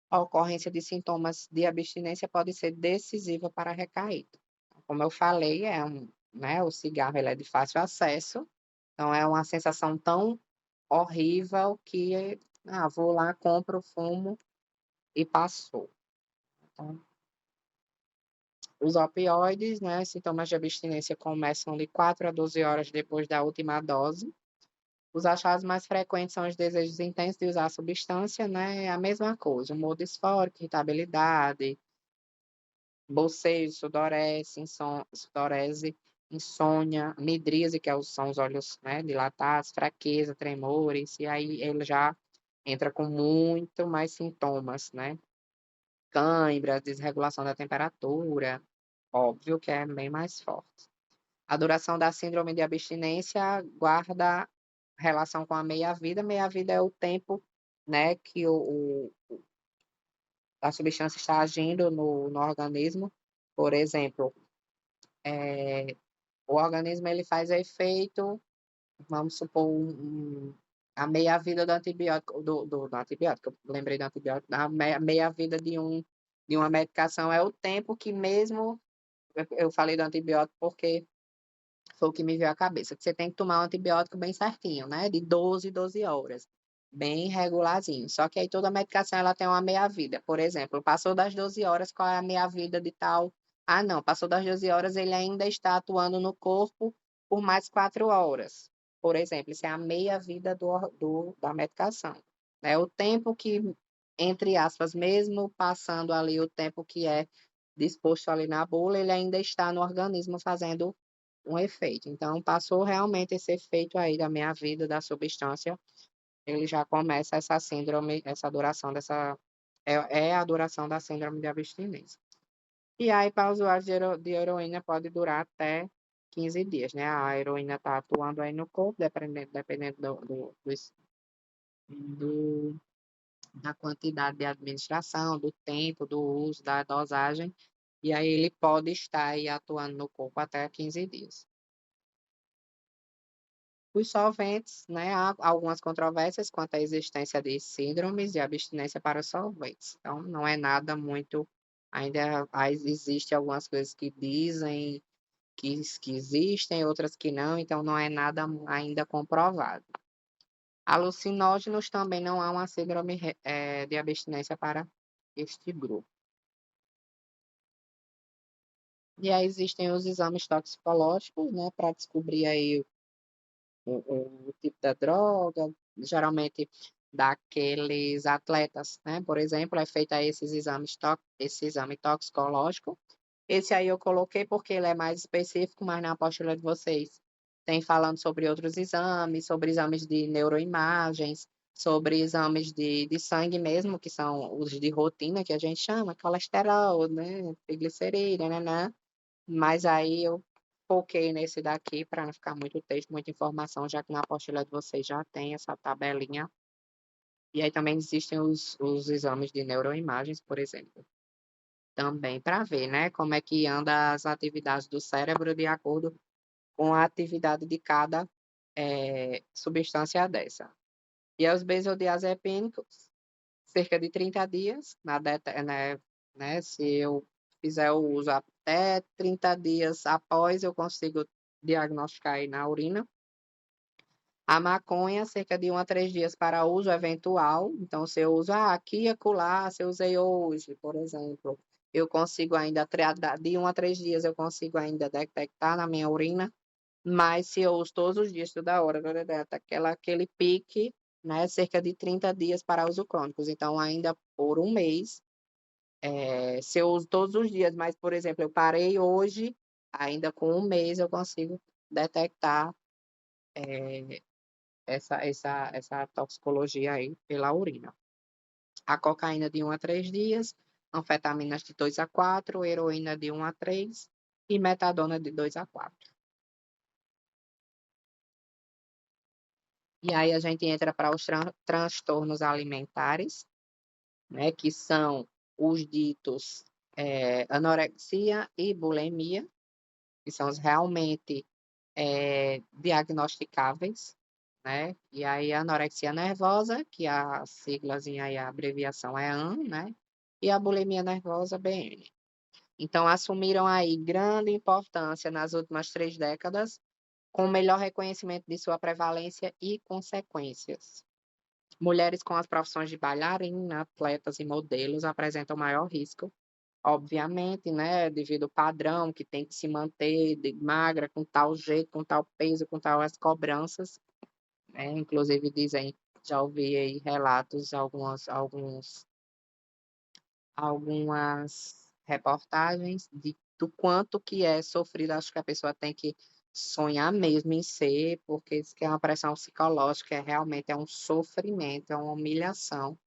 A ocorrência de sintomas de abstinência pode ser decisiva para a recaída. Como eu falei, né, o cigarro ele é de fácil acesso, então é uma sensação tão horrível que vou lá, compro, fumo e passou. Então, os opioides, né, sintomas de abstinência começam de 4 a 12 horas depois da última dose. Os achados mais frequentes são os desejos intensos de usar a substância, né? É a mesma coisa, humor disfórico, irritabilidade, bocejo, sudorese, insônia, midríase, que são os olhos, né, dilatados, fraqueza, tremores, e aí ele já entra com muito mais sintomas, né? Cãibra, desregulação da temperatura, óbvio que é bem mais forte. A duração da síndrome de abstinência guarda relação com a meia-vida. Meia-vida é o tempo, né, que a substância está agindo no organismo. Por exemplo, o organismo ele faz efeito, vamos supor, a meia-vida do antibiótico, do antibiótico, eu lembrei do antibiótico, a meia-vida de uma medicação é o tempo que mesmo, eu falei do antibiótico porque foi o que me veio à cabeça, que você tem que tomar um antibiótico bem certinho, né, de 12 horas, bem regularzinho. Só que aí toda medicação ela tem uma meia-vida. Por exemplo, passou das 12 horas, qual é a meia-vida de tal? Ah, não, passou das 12 horas, ele ainda está atuando no corpo por mais 4 horas. Por exemplo, isso é a meia-vida da medicação. É o tempo que, entre aspas, mesmo passando ali o tempo que é disposto ali na bula, ele ainda está no organismo fazendo um efeito. Então, passou realmente esse efeito aí da minha vida, da substância, ele já começa essa síndrome, essa duração dessa. É a duração da síndrome de abstinência. E aí, para usuários de heroína, pode durar até 15 dias, né? A heroína está atuando aí no corpo, dependendo da quantidade de administração, do tempo, do uso, da dosagem, e aí ele pode estar aí atuando no corpo até 15 dias. Os solventes, né, há algumas controvérsias quanto à existência de síndromes de abstinência para solventes. Então, não é nada muito. Ainda existe algumas coisas que dizem que existem, outras que não, então não é nada ainda comprovado. Alucinógenos também não há uma síndrome de abstinência para este grupo. E aí existem os exames toxicológicos, né, para descobrir aí o tipo da droga, geralmente daqueles atletas, né? Por exemplo, é feito aí esse exame toxicológico. Esse aí eu coloquei porque ele é mais específico, mas na apostila de vocês tem falando sobre outros exames, sobre exames de neuroimagens, sobre exames de sangue mesmo, que são os de rotina, que a gente chama, colesterol, né? Triglicerídeo, né? Mas aí eu foquei nesse daqui para não ficar muito texto, muita informação, já que na apostila de vocês já tem essa tabelinha. E aí também existem os exames de neuroimagens, por exemplo. Também para ver, né, como é que anda as atividades do cérebro de acordo com a atividade de cada substância dessa. E os benzodiazepínicos, cerca de 30 dias, né, se eu fizer o uso até 30 dias após, eu consigo diagnosticar aí na urina. A maconha, cerca de 1 a 3 dias para uso eventual. Então, se eu uso aqui e acolá, se eu usei hoje, por exemplo, eu consigo ainda, de 1 a 3 dias, eu consigo ainda detectar na minha urina. Mas se eu uso todos os dias, toda hora, aquele pique, né, cerca de 30 dias para uso crônicos. Então, ainda por um mês, se eu uso todos os dias, mas, por exemplo, eu parei hoje, ainda com um mês eu consigo detectar essa toxicologia aí pela urina. A cocaína de 1 a 3 dias, anfetaminas de 2 a 4, heroína de 1 a 3 e metadona de 2 a 4. E aí a gente entra para os transtornos alimentares, né, que são os ditos anorexia e bulimia, que são os realmente diagnosticáveis, né? E aí a anorexia nervosa, que a siglazinha aí, a abreviação é AN, né? E a bulimia nervosa, BN. Então, assumiram aí grande importância nas últimas 3 décadas, com melhor reconhecimento de sua prevalência e consequências. Mulheres com as profissões de bailarina, atletas e modelos apresentam maior risco, obviamente, né, devido ao padrão que tem que se manter de magra, com tal jeito, com tal peso, com tais cobranças, né? Inclusive dizem, já ouvi aí relatos, algumas reportagens do quanto que é sofrido. Acho que a pessoa tem que sonhar mesmo em ser, porque isso que é uma pressão psicológica, realmente é um sofrimento, é uma humilhação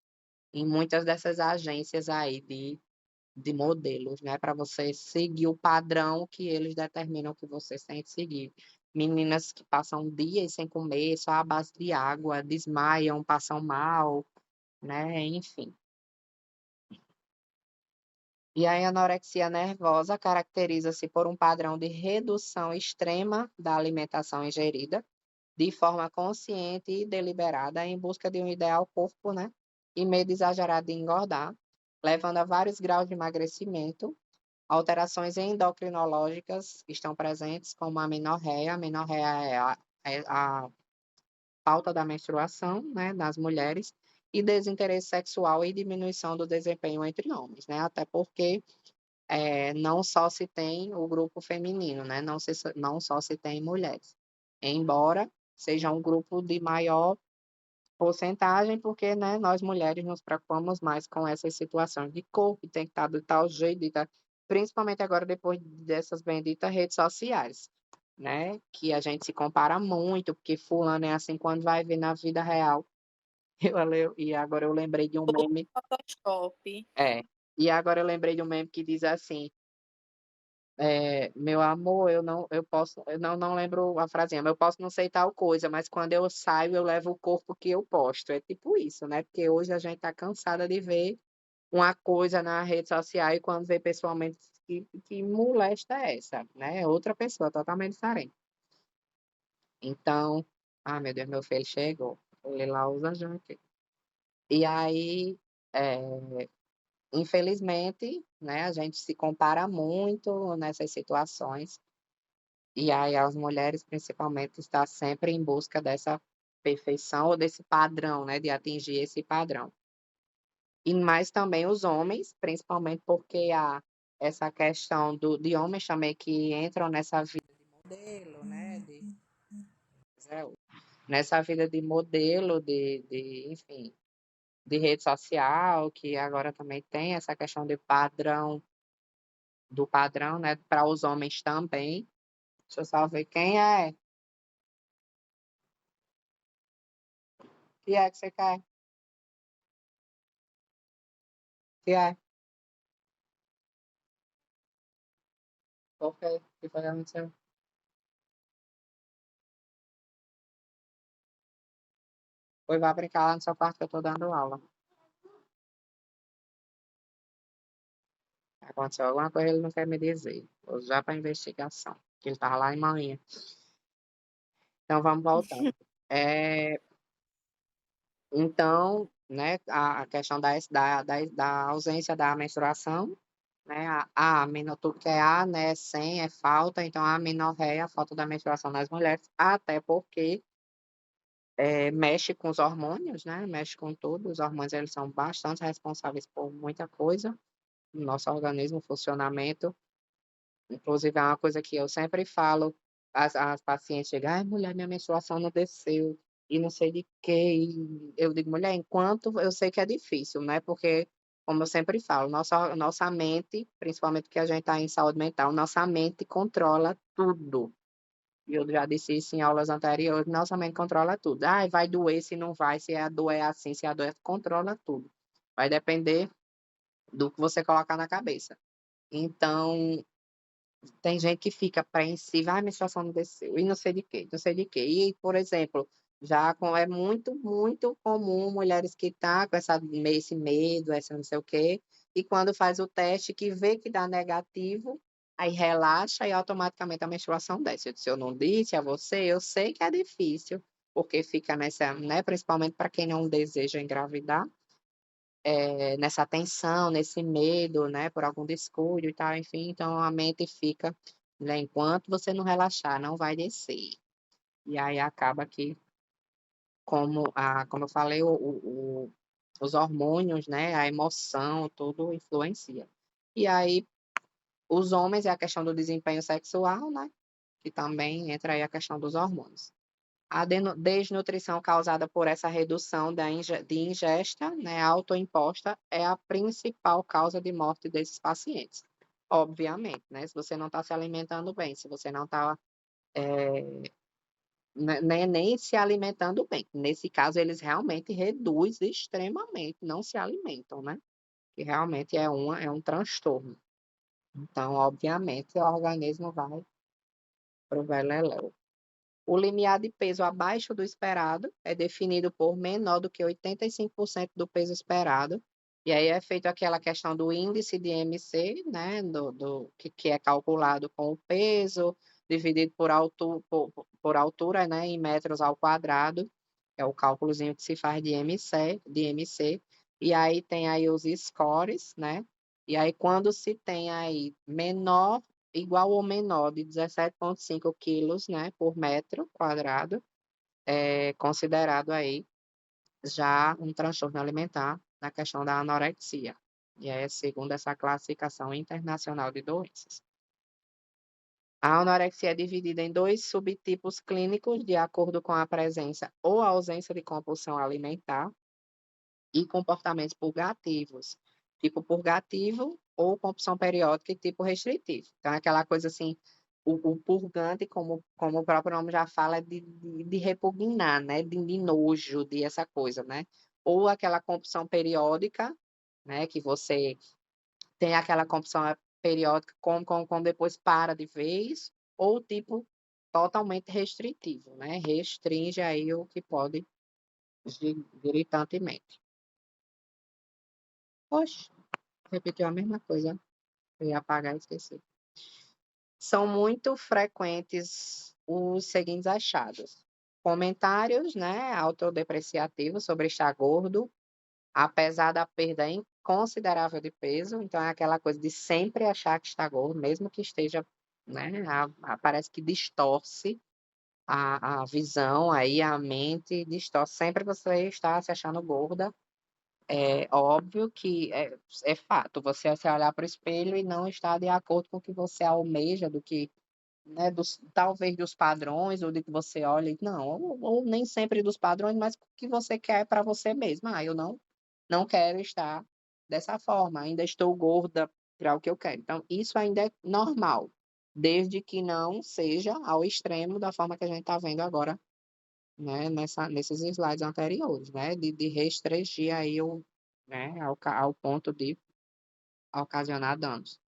em muitas dessas agências aí de modelos, né, para você seguir o padrão que eles determinam que você tem que seguir. Meninas que passam dias sem comer, só à base de água, desmaiam, passam mal, né, enfim. E a anorexia nervosa caracteriza-se por um padrão de redução extrema da alimentação ingerida, de forma consciente e deliberada, em busca de um ideal corpo, né, e medo exagerado de engordar, levando a vários graus de emagrecimento. Alterações endocrinológicas estão presentes, como a menorreia. A menorreia é a falta da menstruação, né, nas mulheres, e desinteresse sexual e diminuição do desempenho entre homens, né? Até porque não só se tem o grupo feminino, né? Não só se tem mulheres. Embora seja um grupo de maior porcentagem, porque, né, nós mulheres nos preocupamos mais com essas situações de corpo, tem que estar de tal jeito, principalmente agora depois dessas benditas redes sociais, né, que a gente se compara muito, porque fulano é assim quando vai ver na vida real. E agora eu lembrei de um meme, Photoshop. é, e agora eu lembrei de um meme que diz assim, Meu amor, eu não lembro a frasinha, mas eu posso não sei tal coisa, mas quando eu saio eu levo o corpo que eu posto. É tipo isso, né? Porque hoje a gente tá cansada de ver uma coisa na rede social e quando vê pessoalmente que molesta é essa, né? É outra pessoa totalmente diferente. Então, meu Deus, meu filho chegou. Ele lá usa junk. E aí, infelizmente, né, a gente se compara muito nessas situações. E aí as mulheres, principalmente, estão sempre em busca dessa perfeição ou desse padrão, né, de atingir esse padrão. E mais também os homens, principalmente porque há essa questão de homens também que entram nessa vida de modelo, né, nessa vida de modelo, enfim, de rede social, que agora também tem essa questão do padrão, né, para os homens também. Deixa eu só ver quem é. Que é que você quer? Que é? Ok, que foi que aconteceu? Pois vá brincar lá no seu quarto que eu tô dando aula. Aconteceu alguma coisa, ele não quer me dizer. Vou já para investigação, que ele tava lá em manhã. Então vamos voltando. É, então, né, a questão da ausência da menstruação, né, tudo que é A, né, sem é falta, então a amenorreia, a falta da menstruação nas mulheres, até porque mexe com os hormônios, né, mexe com tudo, os hormônios eles são bastante responsáveis por muita coisa no nosso organismo, funcionamento. Inclusive, é uma coisa que eu sempre falo, as pacientes chegam, ai, mulher, minha menstruação não desceu, e não sei de quê. E eu digo, mulher, enquanto eu sei que é difícil, né? Porque, como eu sempre falo, nossa mente, principalmente porque a gente está em saúde mental, nossa mente controla tudo. E eu já disse isso em aulas anteriores, nossa mente controla tudo. Ai, vai doer se não vai, se a dor é assim, se a dor é... Controla tudo. Vai depender do que você colocar na cabeça. Então, tem gente que fica apreensiva, "ai, minha situação não desceu", e não sei de quê, não sei de quê. E, por exemplo, é muito, muito comum mulheres que tá com esse medo, essa não sei o quê, e quando faz o teste que vê que dá negativo, aí relaxa e automaticamente a menstruação desce. Eu disse: "Eu não disse a você, eu sei que é difícil", porque fica nessa, né, principalmente para quem não deseja engravidar, nessa tensão, nesse medo, né, por algum descuido e tal, enfim, então a mente fica, né, enquanto você não relaxar, não vai descer. E aí acaba que, como eu falei, os hormônios, né, a emoção, tudo influencia. E aí, os homens é a questão do desempenho sexual, né, que também entra aí a questão dos hormônios. A desnutrição causada por essa redução de ingesta, né, autoimposta, é a principal causa de morte desses pacientes. Obviamente, né? Se você não está se alimentando bem, se você não está nem se alimentando bem. Nesse caso, eles realmente reduzem extremamente, não se alimentam, né? Que realmente é um transtorno. Então, obviamente, o organismo vai para o beleléu. O limiar de peso abaixo do esperado é definido por menor do que 85% do peso esperado. E aí é feito aquela questão do índice de MC, né, que é calculado com o peso dividido por altura, né, em metros ao quadrado. É o cálculozinho que se faz de MC. E aí tem aí os scores, né? E aí quando se tem aí menor igual ou menor de 17,5 quilos, né, por metro quadrado, é considerado aí já um transtorno alimentar na questão da anorexia. E é segundo essa classificação internacional de doenças. A anorexia é dividida em dois subtipos clínicos de acordo com a presença ou ausência de compulsão alimentar e comportamentos purgativos, tipo purgativo ou compulsão periódica e tipo restritivo. Então, é aquela coisa assim, o purgante, como o próprio nome já fala, é de repugnar, né? De nojo, de essa coisa, né? Ou aquela compulsão periódica, né? Que você tem aquela compulsão periódica, come, depois para de vez, ou tipo totalmente restritivo, né? Restringe aí o que pode gritantemente. Oxe, repetiu a mesma coisa. Eu ia apagar e esqueci. São muito frequentes os seguintes achados: comentários, né, autodepreciativos sobre estar gordo, apesar da perda inconsiderável de peso. Então é aquela coisa de sempre achar que está gordo, mesmo que esteja, né, parece que distorce a visão aí, a mente distorce. Sempre você está se achando gorda. É óbvio que é fato, você se olhar para o espelho e não está de acordo com o que você almeja, do que, né, talvez dos padrões, ou de que você olha, não, ou nem sempre dos padrões, mas o que você quer para você mesma. Eu não quero estar dessa forma, ainda estou gorda para o que eu quero. Então, isso ainda é normal, desde que não seja ao extremo da forma que a gente está vendo agora, né, nesses slides anteriores, né, de restringir aí né, ao ponto de ocasionar danos.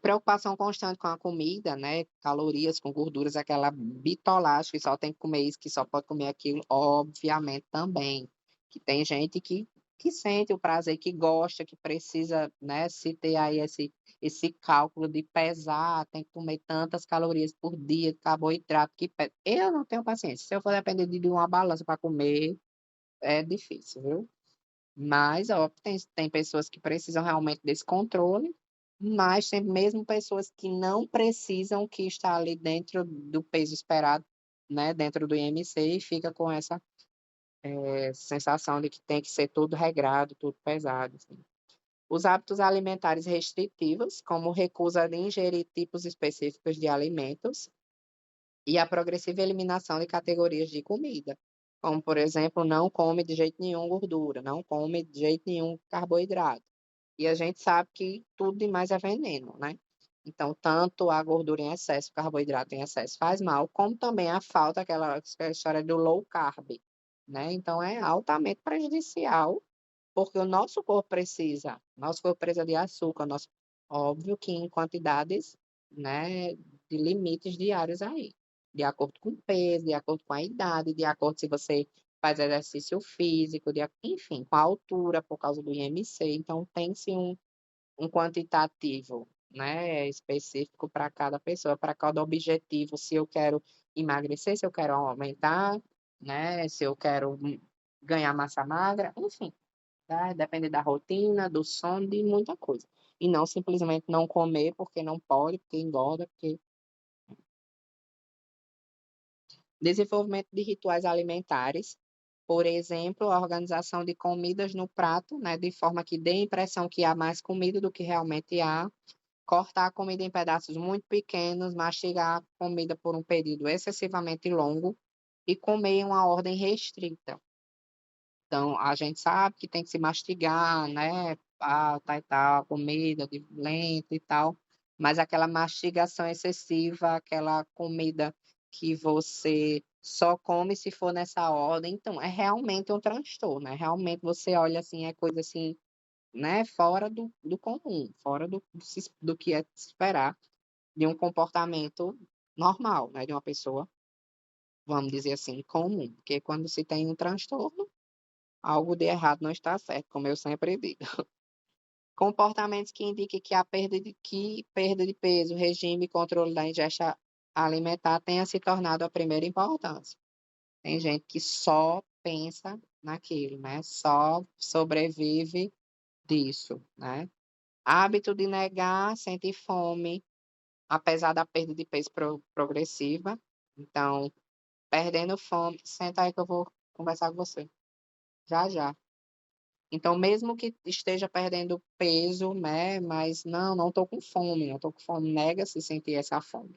Preocupação constante com a comida, né, calorias, com gorduras, aquela bitolagem que só tem que comer isso, que só pode comer aquilo, obviamente também, que tem gente que sente o prazer, que gosta, que precisa, né, se ter aí esse cálculo de pesar, tem que comer tantas calorias por dia, carboidrato, eu não tenho paciência. Se eu for depender de uma balança para comer, é difícil, viu? Mas, ó, tem pessoas que precisam realmente desse controle, mas tem mesmo pessoas que não precisam, que está ali dentro do peso esperado, né, dentro do IMC, e fica com essa sensação de que tem que ser tudo regrado, tudo pesado, assim. Os hábitos alimentares restritivos, como recusa de ingerir tipos específicos de alimentos, e a progressiva eliminação de categorias de comida, como, por exemplo, não come de jeito nenhum gordura, não come de jeito nenhum carboidrato. E a gente sabe que tudo demais é veneno, né? Então, tanto a gordura em excesso, o carboidrato em excesso faz mal, como também a falta, aquela história do low carb, né? Então, é altamente prejudicial, porque o nosso corpo precisa de açúcar, óbvio que em quantidades, né, de limites diários aí, de acordo com o peso, de acordo com a idade, de acordo se você faz exercício físico, enfim, com a altura, por causa do IMC. Então, tem-se um quantitativo, né, específico para cada pessoa, para cada objetivo, se eu quero emagrecer, se eu quero aumentar, né, se eu quero ganhar massa magra, enfim, tá? Depende da rotina, do sono, de muita coisa. E não simplesmente não comer porque não pode, porque engorda, porque desenvolvimento de rituais alimentares, por exemplo, a organização de comidas no prato, né, de forma que dê a impressão que há mais comida do que realmente há, cortar a comida em pedaços muito pequenos, mastigar a comida por um período excessivamente longo e comer em uma ordem restrita. Então, a gente sabe que tem que se mastigar, né, tal e tal, comida de lento e tal, mas aquela mastigação excessiva, aquela comida que você só come se for nessa ordem, então é realmente um transtorno, realmente você olha assim, é coisa assim, né, fora do comum, fora do que é de se esperar de um comportamento normal, né, de uma pessoa, vamos dizer assim, comum, porque quando se tem um transtorno, algo de errado não está certo, como eu sempre digo. Comportamentos que indiquem que perda de peso, regime e controle da ingesta alimentar tenha se tornado a primeira importância. Tem gente que só pensa naquilo, né? Só sobrevive disso, né? Hábito de negar, sentir fome, apesar da perda de peso progressiva. Então, perdendo fome, senta aí que eu vou conversar com você. Já, já. Então, mesmo que esteja perdendo peso, né, mas não estou com fome, não estou com fome, nega-se sentir essa fome.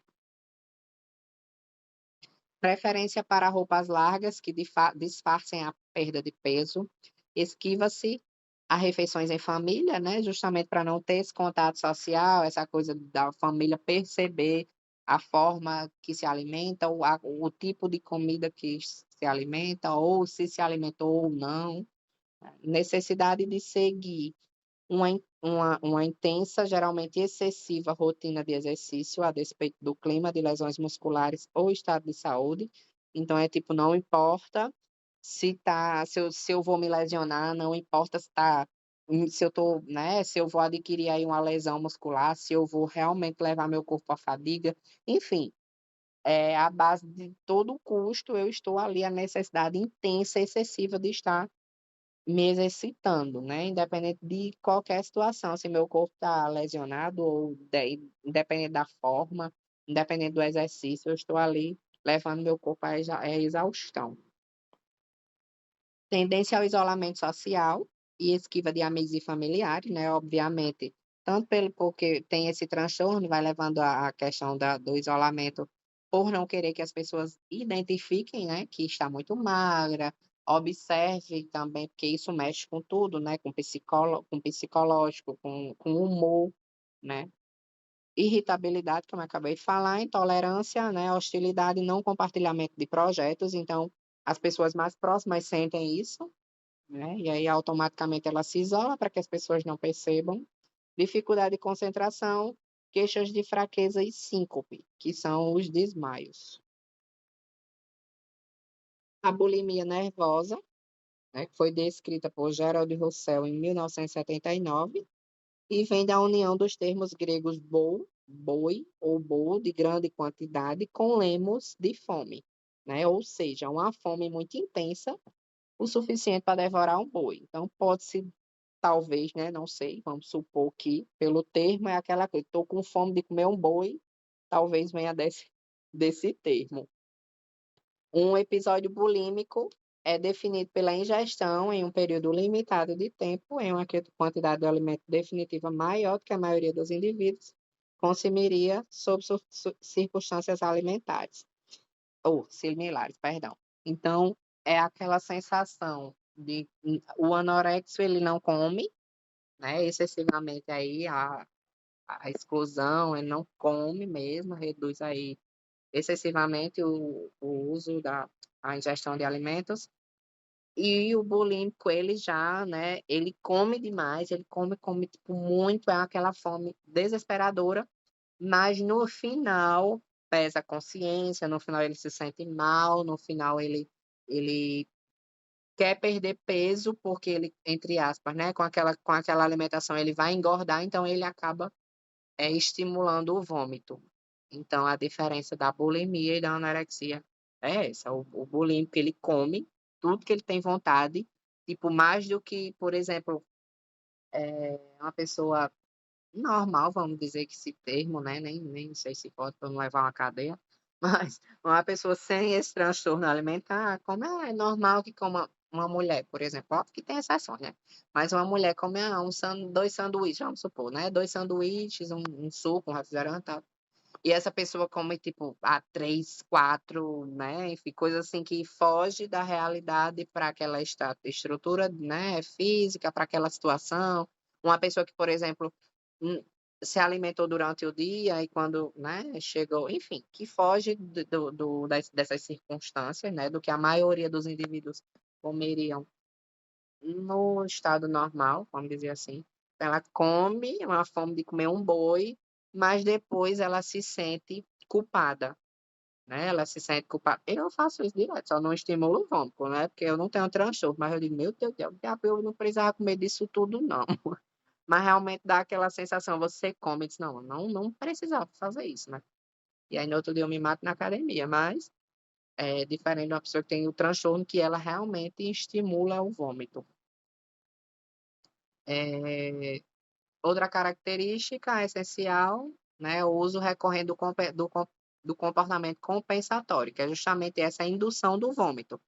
Preferência para roupas largas que disfarcem a perda de peso. Esquiva-se a refeições em família, né, justamente para não ter esse contato social, essa coisa da família perceber a forma que se alimenta, o tipo de comida que se alimenta, ou se alimentou ou não. Necessidade de seguir uma intensa, geralmente excessiva rotina de exercício, a despeito do clima, de lesões musculares ou estado de saúde. Então é tipo, não importa se eu vou me lesionar, não importa se eu tô, né, se eu vou adquirir aí uma lesão muscular, se eu vou realmente levar meu corpo à fadiga, enfim, à base de todo custo, eu estou ali a necessidade intensa, excessiva de estar me exercitando, né, independente de qualquer situação, se meu corpo está lesionado ou independente da forma, independente do exercício, eu estou ali levando meu corpo à exaustão. Tendência ao isolamento social e esquiva de amigos e familiares, né, obviamente, tanto porque tem esse transtorno, vai levando à questão do isolamento, por não querer que as pessoas identifiquem, né, que está muito magra, observe também, porque isso mexe com tudo, né, com psicológico, com humor, né. Irritabilidade, como eu acabei de falar, intolerância, né, hostilidade, não compartilhamento de projetos, então as pessoas mais próximas sentem isso, né, e aí automaticamente ela se isola para que as pessoas não percebam. Dificuldade de concentração, queixas de fraqueza e síncope, que são os desmaios. A bulimia nervosa, né, que foi descrita por Gerald Russell em 1979, e vem da união dos termos gregos boi ou bo, de grande quantidade, com lemos, de fome, né, ou seja, uma fome muito intensa, o suficiente para devorar um boi. Então pode-se, talvez, né, não sei, vamos supor que pelo termo é aquela coisa, estou com fome de comer um boi, talvez venha desse termo. Um episódio bulímico é definido pela ingestão em um período limitado de tempo, em uma quantidade de alimento definitiva maior do que a maioria dos indivíduos consumiria sob circunstâncias alimentares, ou similares, perdão. Então, é aquela sensação de o anorexo ele não come, né, excessivamente aí a exclusão, ele não come mesmo, reduz aí excessivamente o uso a ingestão de alimentos, e o bulímico ele já, né, ele come demais, ele come, tipo, muito, é aquela fome desesperadora, mas no final pesa a consciência, no final ele se sente mal, no final ele quer perder peso, porque ele, entre aspas, né, com aquela alimentação ele vai engordar, então ele acaba estimulando o vômito. Então, a diferença da bulimia e da anorexia é essa: o bulímico, ele come tudo que ele tem vontade, tipo, mais do que, por exemplo, uma pessoa normal, vamos dizer que esse termo, né, nem sei se pode para não levar uma cadeia, mas uma pessoa sem esse transtorno alimentar come é normal que coma uma mulher, por exemplo, óbvio que tem exceções, né, mas uma mulher come, 2 sanduíches, vamos supor, né, 2 sanduíches, um suco, um refrigerante, tal. E essa pessoa come, tipo, 3, 4, né, enfim, coisa assim que foge da realidade para aquela estrutura, né, física, para aquela situação. Uma pessoa que, por exemplo, hum, se alimentou durante o dia e quando, né, chegou, enfim, que foge dessas circunstâncias, né, do que a maioria dos indivíduos comeriam no estado normal, vamos dizer assim. Ela come, é uma fome de comer um boi, mas depois ela se sente culpada, né, ela se sente culpada. Eu faço isso direto, só não estimulo o vômito, né, porque eu não tenho transtorno, mas eu digo: "Meu Deus do céu, diabo, eu não precisava comer disso tudo não". Mas realmente dá aquela sensação, você come e diz: "Não precisava fazer isso", né. E aí no outro dia eu me mato na academia, mas é diferente de uma pessoa que tem o transtorno que ela realmente estimula o vômito. Eh Outra característica essencial, né, o uso recorrente do comportamento compensatório, que é justamente essa indução do vômito.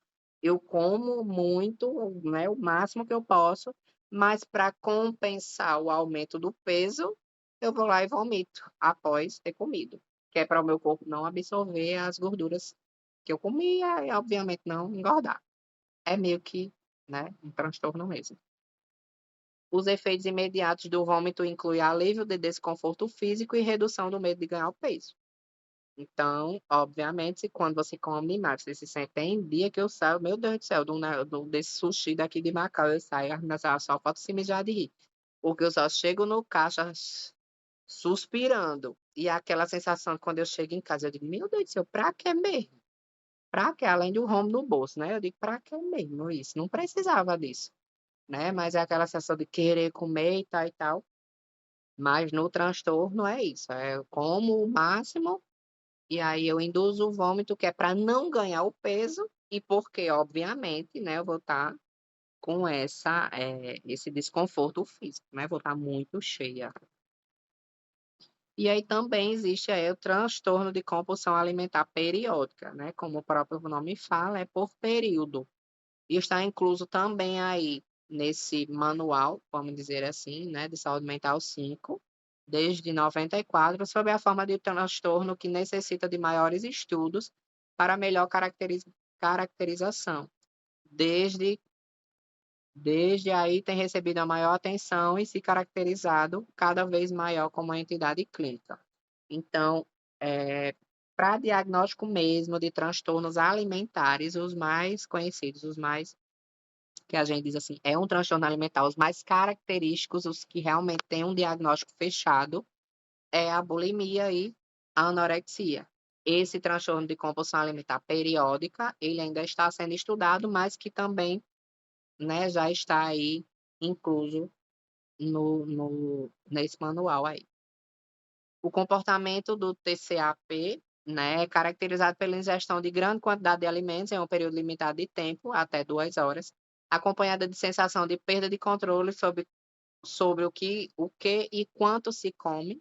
Eu como muito, né, o máximo que eu posso, mas para compensar o aumento do peso, eu vou lá e vomito após ter comido, que é para o meu corpo não absorver as gorduras que eu comia e obviamente não engordar. É meio que, né, um transtorno mesmo. Os efeitos imediatos do vômito incluem alívio de desconforto físico e redução do medo de ganhar o peso. Então, obviamente, se quando você come demais, você se sente, tem dia que eu saio, meu Deus do céu, desse sushi daqui de Macau, eu saio, mas só falta se mijar de rir. porque eu só chego no caixa suspirando. E aquela sensação quando eu chego em casa, eu digo: "Meu Deus do céu, pra quê mesmo? Pra quê?" Além do rombo no bolso, né, eu digo: "Pra quê mesmo isso? Não precisava disso", né, mas é aquela sensação de querer comer e tal, mas no transtorno é isso, eu como o máximo, e aí eu induzo o vômito, que é para não ganhar o peso, e porque obviamente, né, eu vou estar com esse desconforto físico, né, vou estar muito cheia. E aí também existe aí o transtorno de compulsão alimentar periódica, né, como o próprio nome fala, é por período. E está incluso também aí nesse manual, vamos dizer assim, né, de saúde mental 5, desde 94, sob a forma de transtorno que necessita de maiores estudos para melhor caracterização. Desde Desde aí tem recebido a maior atenção e se caracterizado cada vez maior como uma entidade clínica. Então, para diagnóstico mesmo de transtornos alimentares, os mais conhecidos, os mais que a gente diz assim, é um transtorno alimentar, os mais característicos, os que realmente têm um diagnóstico fechado, é a bulimia e a anorexia. Esse transtorno de compulsão alimentar periódica, ele ainda está sendo estudado, mas que também, né, já está aí incluso nesse manual aí. O comportamento do TCAP, né, é caracterizado pela ingestão de grande quantidade de alimentos em um período limitado de tempo, até 2 horas, acompanhada de sensação de perda de controle sobre o que e quanto se come.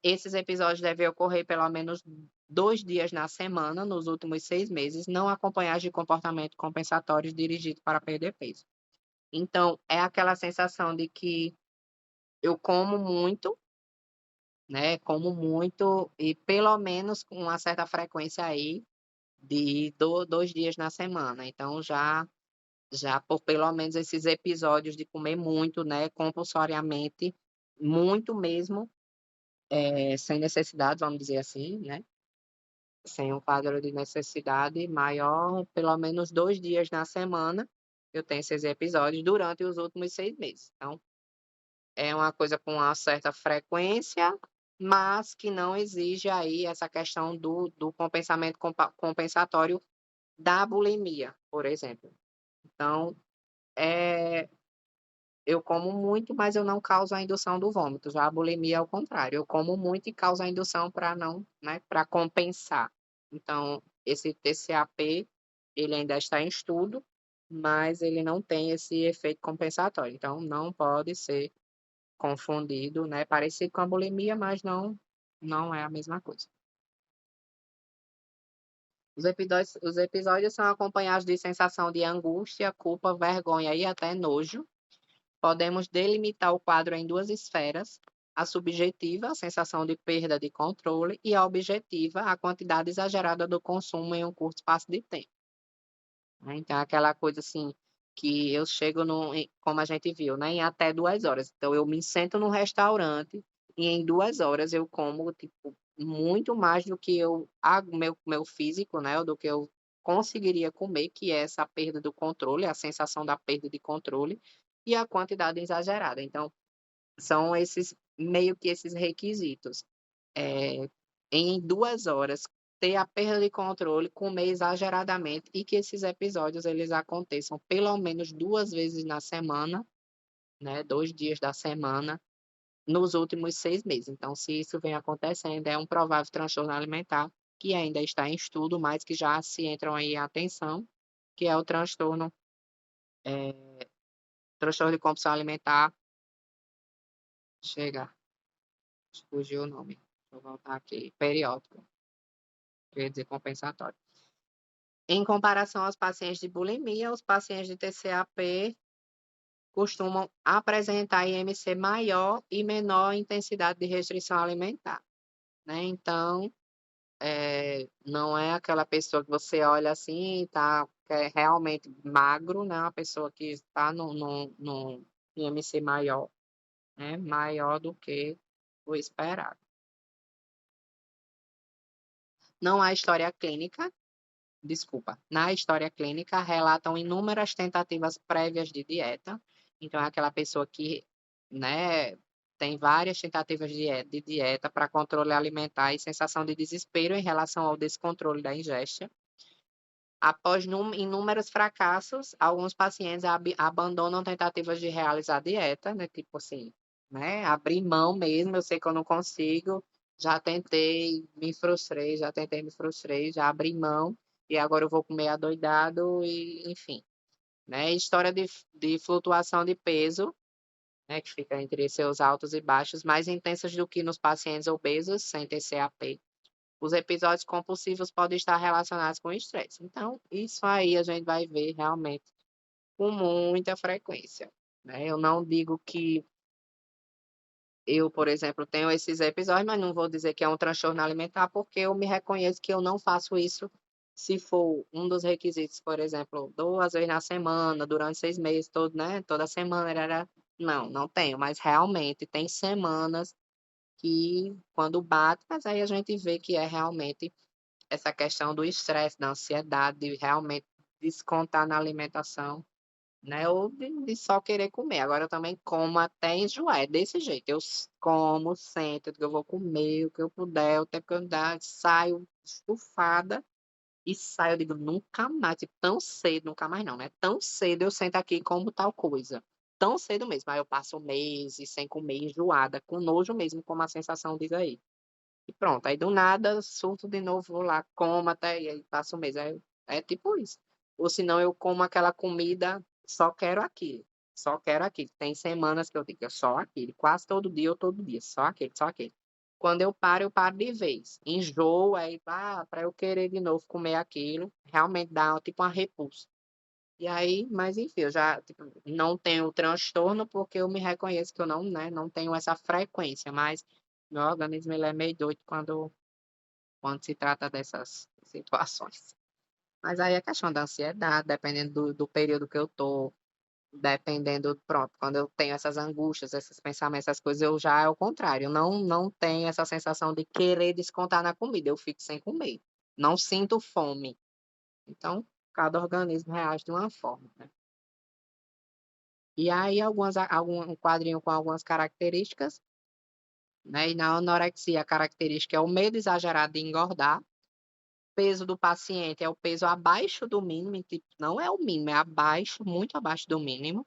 Esses episódios devem ocorrer pelo menos 2 dias na semana, nos últimos 6 meses, não acompanhados de comportamento compensatórios dirigidos para perder peso. Então, é aquela sensação de que eu como muito, né, como muito e pelo menos com uma certa frequência aí de 2 dias na semana. Então já por pelo menos esses episódios de comer muito, né, compulsoriamente, muito mesmo, sem necessidade, vamos dizer assim, né, sem um quadro de necessidade maior, pelo menos 2 dias na semana, eu tenho esses episódios durante os últimos 6 meses. Então é uma coisa com uma certa frequência, mas que não exige aí essa questão do compensamento compensatório da bulimia, por exemplo. Então, eu como muito, mas eu não causo a indução do vômito, já a bulimia é o contrário, eu como muito e causo a indução para não, né, para compensar. Então, esse TCAP, ele ainda está em estudo, mas ele não tem esse efeito compensatório, então não pode ser confundido, né, parecido com a bulimia, mas não é a mesma coisa. Os episódios são acompanhados de sensação de angústia, culpa, vergonha e até nojo. Podemos delimitar o quadro em 2 esferas: a subjetiva, a sensação de perda de controle, e a objetiva, a quantidade exagerada do consumo em um curto espaço de tempo, né. Então, aquela coisa, assim, que eu chego como a gente viu, né, em até 2 horas. Então eu me sento num restaurante e em 2 horas eu como, tipo, muito mais do que meu físico, né, ou do que eu conseguiria comer, que é essa perda do controle, a sensação da perda de controle e a quantidade exagerada. Então, são esses meio que esses requisitos. Em 2 horas, ter a perda de controle, comer exageradamente e que esses episódios eles aconteçam pelo menos 2 vezes na semana, né, 2 dias da semana, nos últimos 6 meses. Então, se isso vem acontecendo, é um provável transtorno alimentar que ainda está em estudo, mas que já se entram aí em atenção, que é o transtorno de compulsão alimentar. Chega, fugiu o nome. Deixa eu voltar aqui. Periódico, quer dizer compensatório. Em comparação aos pacientes de bulimia, os pacientes de TCAP costumam apresentar IMC maior e menor intensidade de restrição alimentar, né. Então, não é aquela pessoa que você olha assim e que é realmente magro, né, uma pessoa que está no IMC maior, né, maior do que o esperado. Não há história clínica Desculpa. Na história clínica, relatam inúmeras tentativas prévias de dieta. Então, é aquela pessoa que né, tem várias tentativas de dieta para controle alimentar e sensação de desespero em relação ao descontrole da ingesta. Após inúmeros fracassos, alguns pacientes abandonam tentativas de realizar dieta, né, tipo assim, né, abrir mão mesmo, eu sei que eu não consigo, já tentei, me frustrei, já abri mão, e agora eu vou comer adoidado e enfim, né. História de flutuação de peso, né, que fica entre seus altos e baixos, mais intensas do que nos pacientes obesos sem TCAP. Os episódios compulsivos podem estar relacionados com estresse. Então, isso aí a gente vai ver realmente com muita frequência, né. Eu não digo que eu, por exemplo, tenho esses episódios, mas não vou dizer que é um transtorno alimentar, porque eu me reconheço que eu não faço isso se for um dos requisitos, por exemplo, 2 vezes na semana, durante 6 meses, todo, né, toda semana, não, não tenho, mas realmente tem semanas que quando bate, mas aí a gente vê que é realmente essa questão do estresse, da ansiedade, de realmente descontar na alimentação, né, ou de só querer comer. Agora eu também como até enjoar, é desse jeito, como, sento, que eu vou comer o que eu puder, o tempo que eu dar, saio estufada e saio, eu digo: "Nunca mais", tipo, tão cedo, nunca mais não, né, tão cedo eu sento aqui e como tal coisa, tão cedo mesmo, aí eu passo meses sem comer, enjoada, com nojo mesmo, como a sensação diz aí. E pronto, aí do nada surto de novo, vou lá, como até e aí passa um mês, é tipo isso. Ou senão eu como aquela comida, só quero aquilo. Tem semanas que eu digo: "É só aquele", quase todo dia ou todo dia, só aquele, só aquele. Quando eu paro de vez, enjoo, aí, para eu querer de novo comer aquilo, realmente dá tipo uma repulsa. E aí, mas enfim, eu já, tipo, não tenho transtorno, porque eu me reconheço que eu não, né, não tenho essa frequência, mas meu organismo ele é meio doido quando se trata dessas situações. Mas aí é questão da ansiedade, dependendo do período que eu tô, dependendo, pronto, quando eu tenho essas angústias, esses pensamentos, essas coisas, eu já é o contrário, eu não tenho essa sensação de querer descontar na comida, eu fico sem comer, não sinto fome. Então, cada organismo reage de uma forma, né. E aí algum um quadrinho com algumas características, né, e na anorexia a característica é o medo exagerado de engordar, peso do paciente é o peso abaixo do mínimo, tipo, não é o mínimo, é abaixo, muito abaixo do mínimo,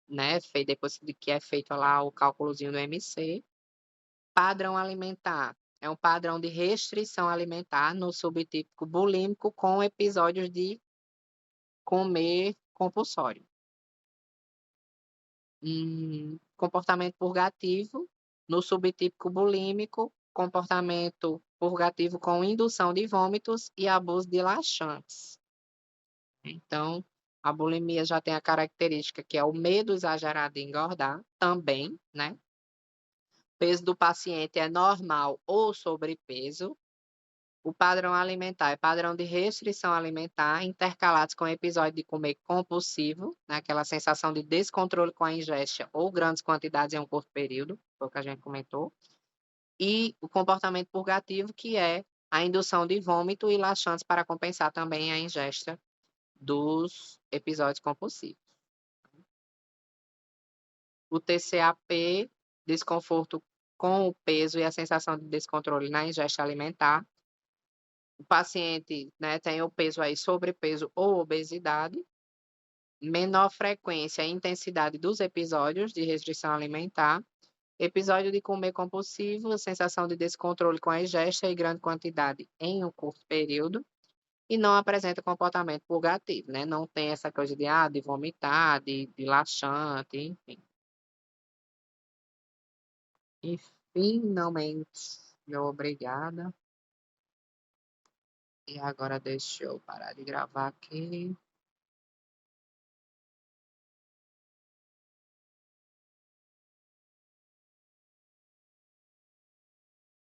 né, depois de que é feito lá o cálculozinho do MC. Padrão alimentar, é um padrão de restrição alimentar no subtípico bulímico com episódios de comer compulsório. Comportamento purgativo, no subtípico bulímico, comportamento purgativo com indução de vômitos e abuso de laxantes. Então, a bulimia já tem a característica que é o medo exagerado de engordar, também, né? Peso do paciente é normal ou sobrepeso. O padrão alimentar é padrão de restrição alimentar, intercalados com episódio de comer compulsivo, né, aquela sensação de descontrole com a ingesta ou grandes quantidades em um curto período, foi o que a gente comentou. E o comportamento purgativo, que é a indução de vômito e laxantes para compensar também a ingesta dos episódios compulsivos. O TCAP, desconforto com o peso e a sensação de descontrole na ingesta alimentar. O paciente, né, tem o peso aí, sobrepeso ou obesidade, menor frequência e intensidade dos episódios de restrição alimentar, episódio de comer compulsivo, sensação de descontrole com a ingesta e grande quantidade em um curto período, e não apresenta comportamento purgativo, né? Não tem essa coisa de vomitar, de laxante, enfim. E finalmente, meu obrigada. E agora deixa eu parar de gravar aqui.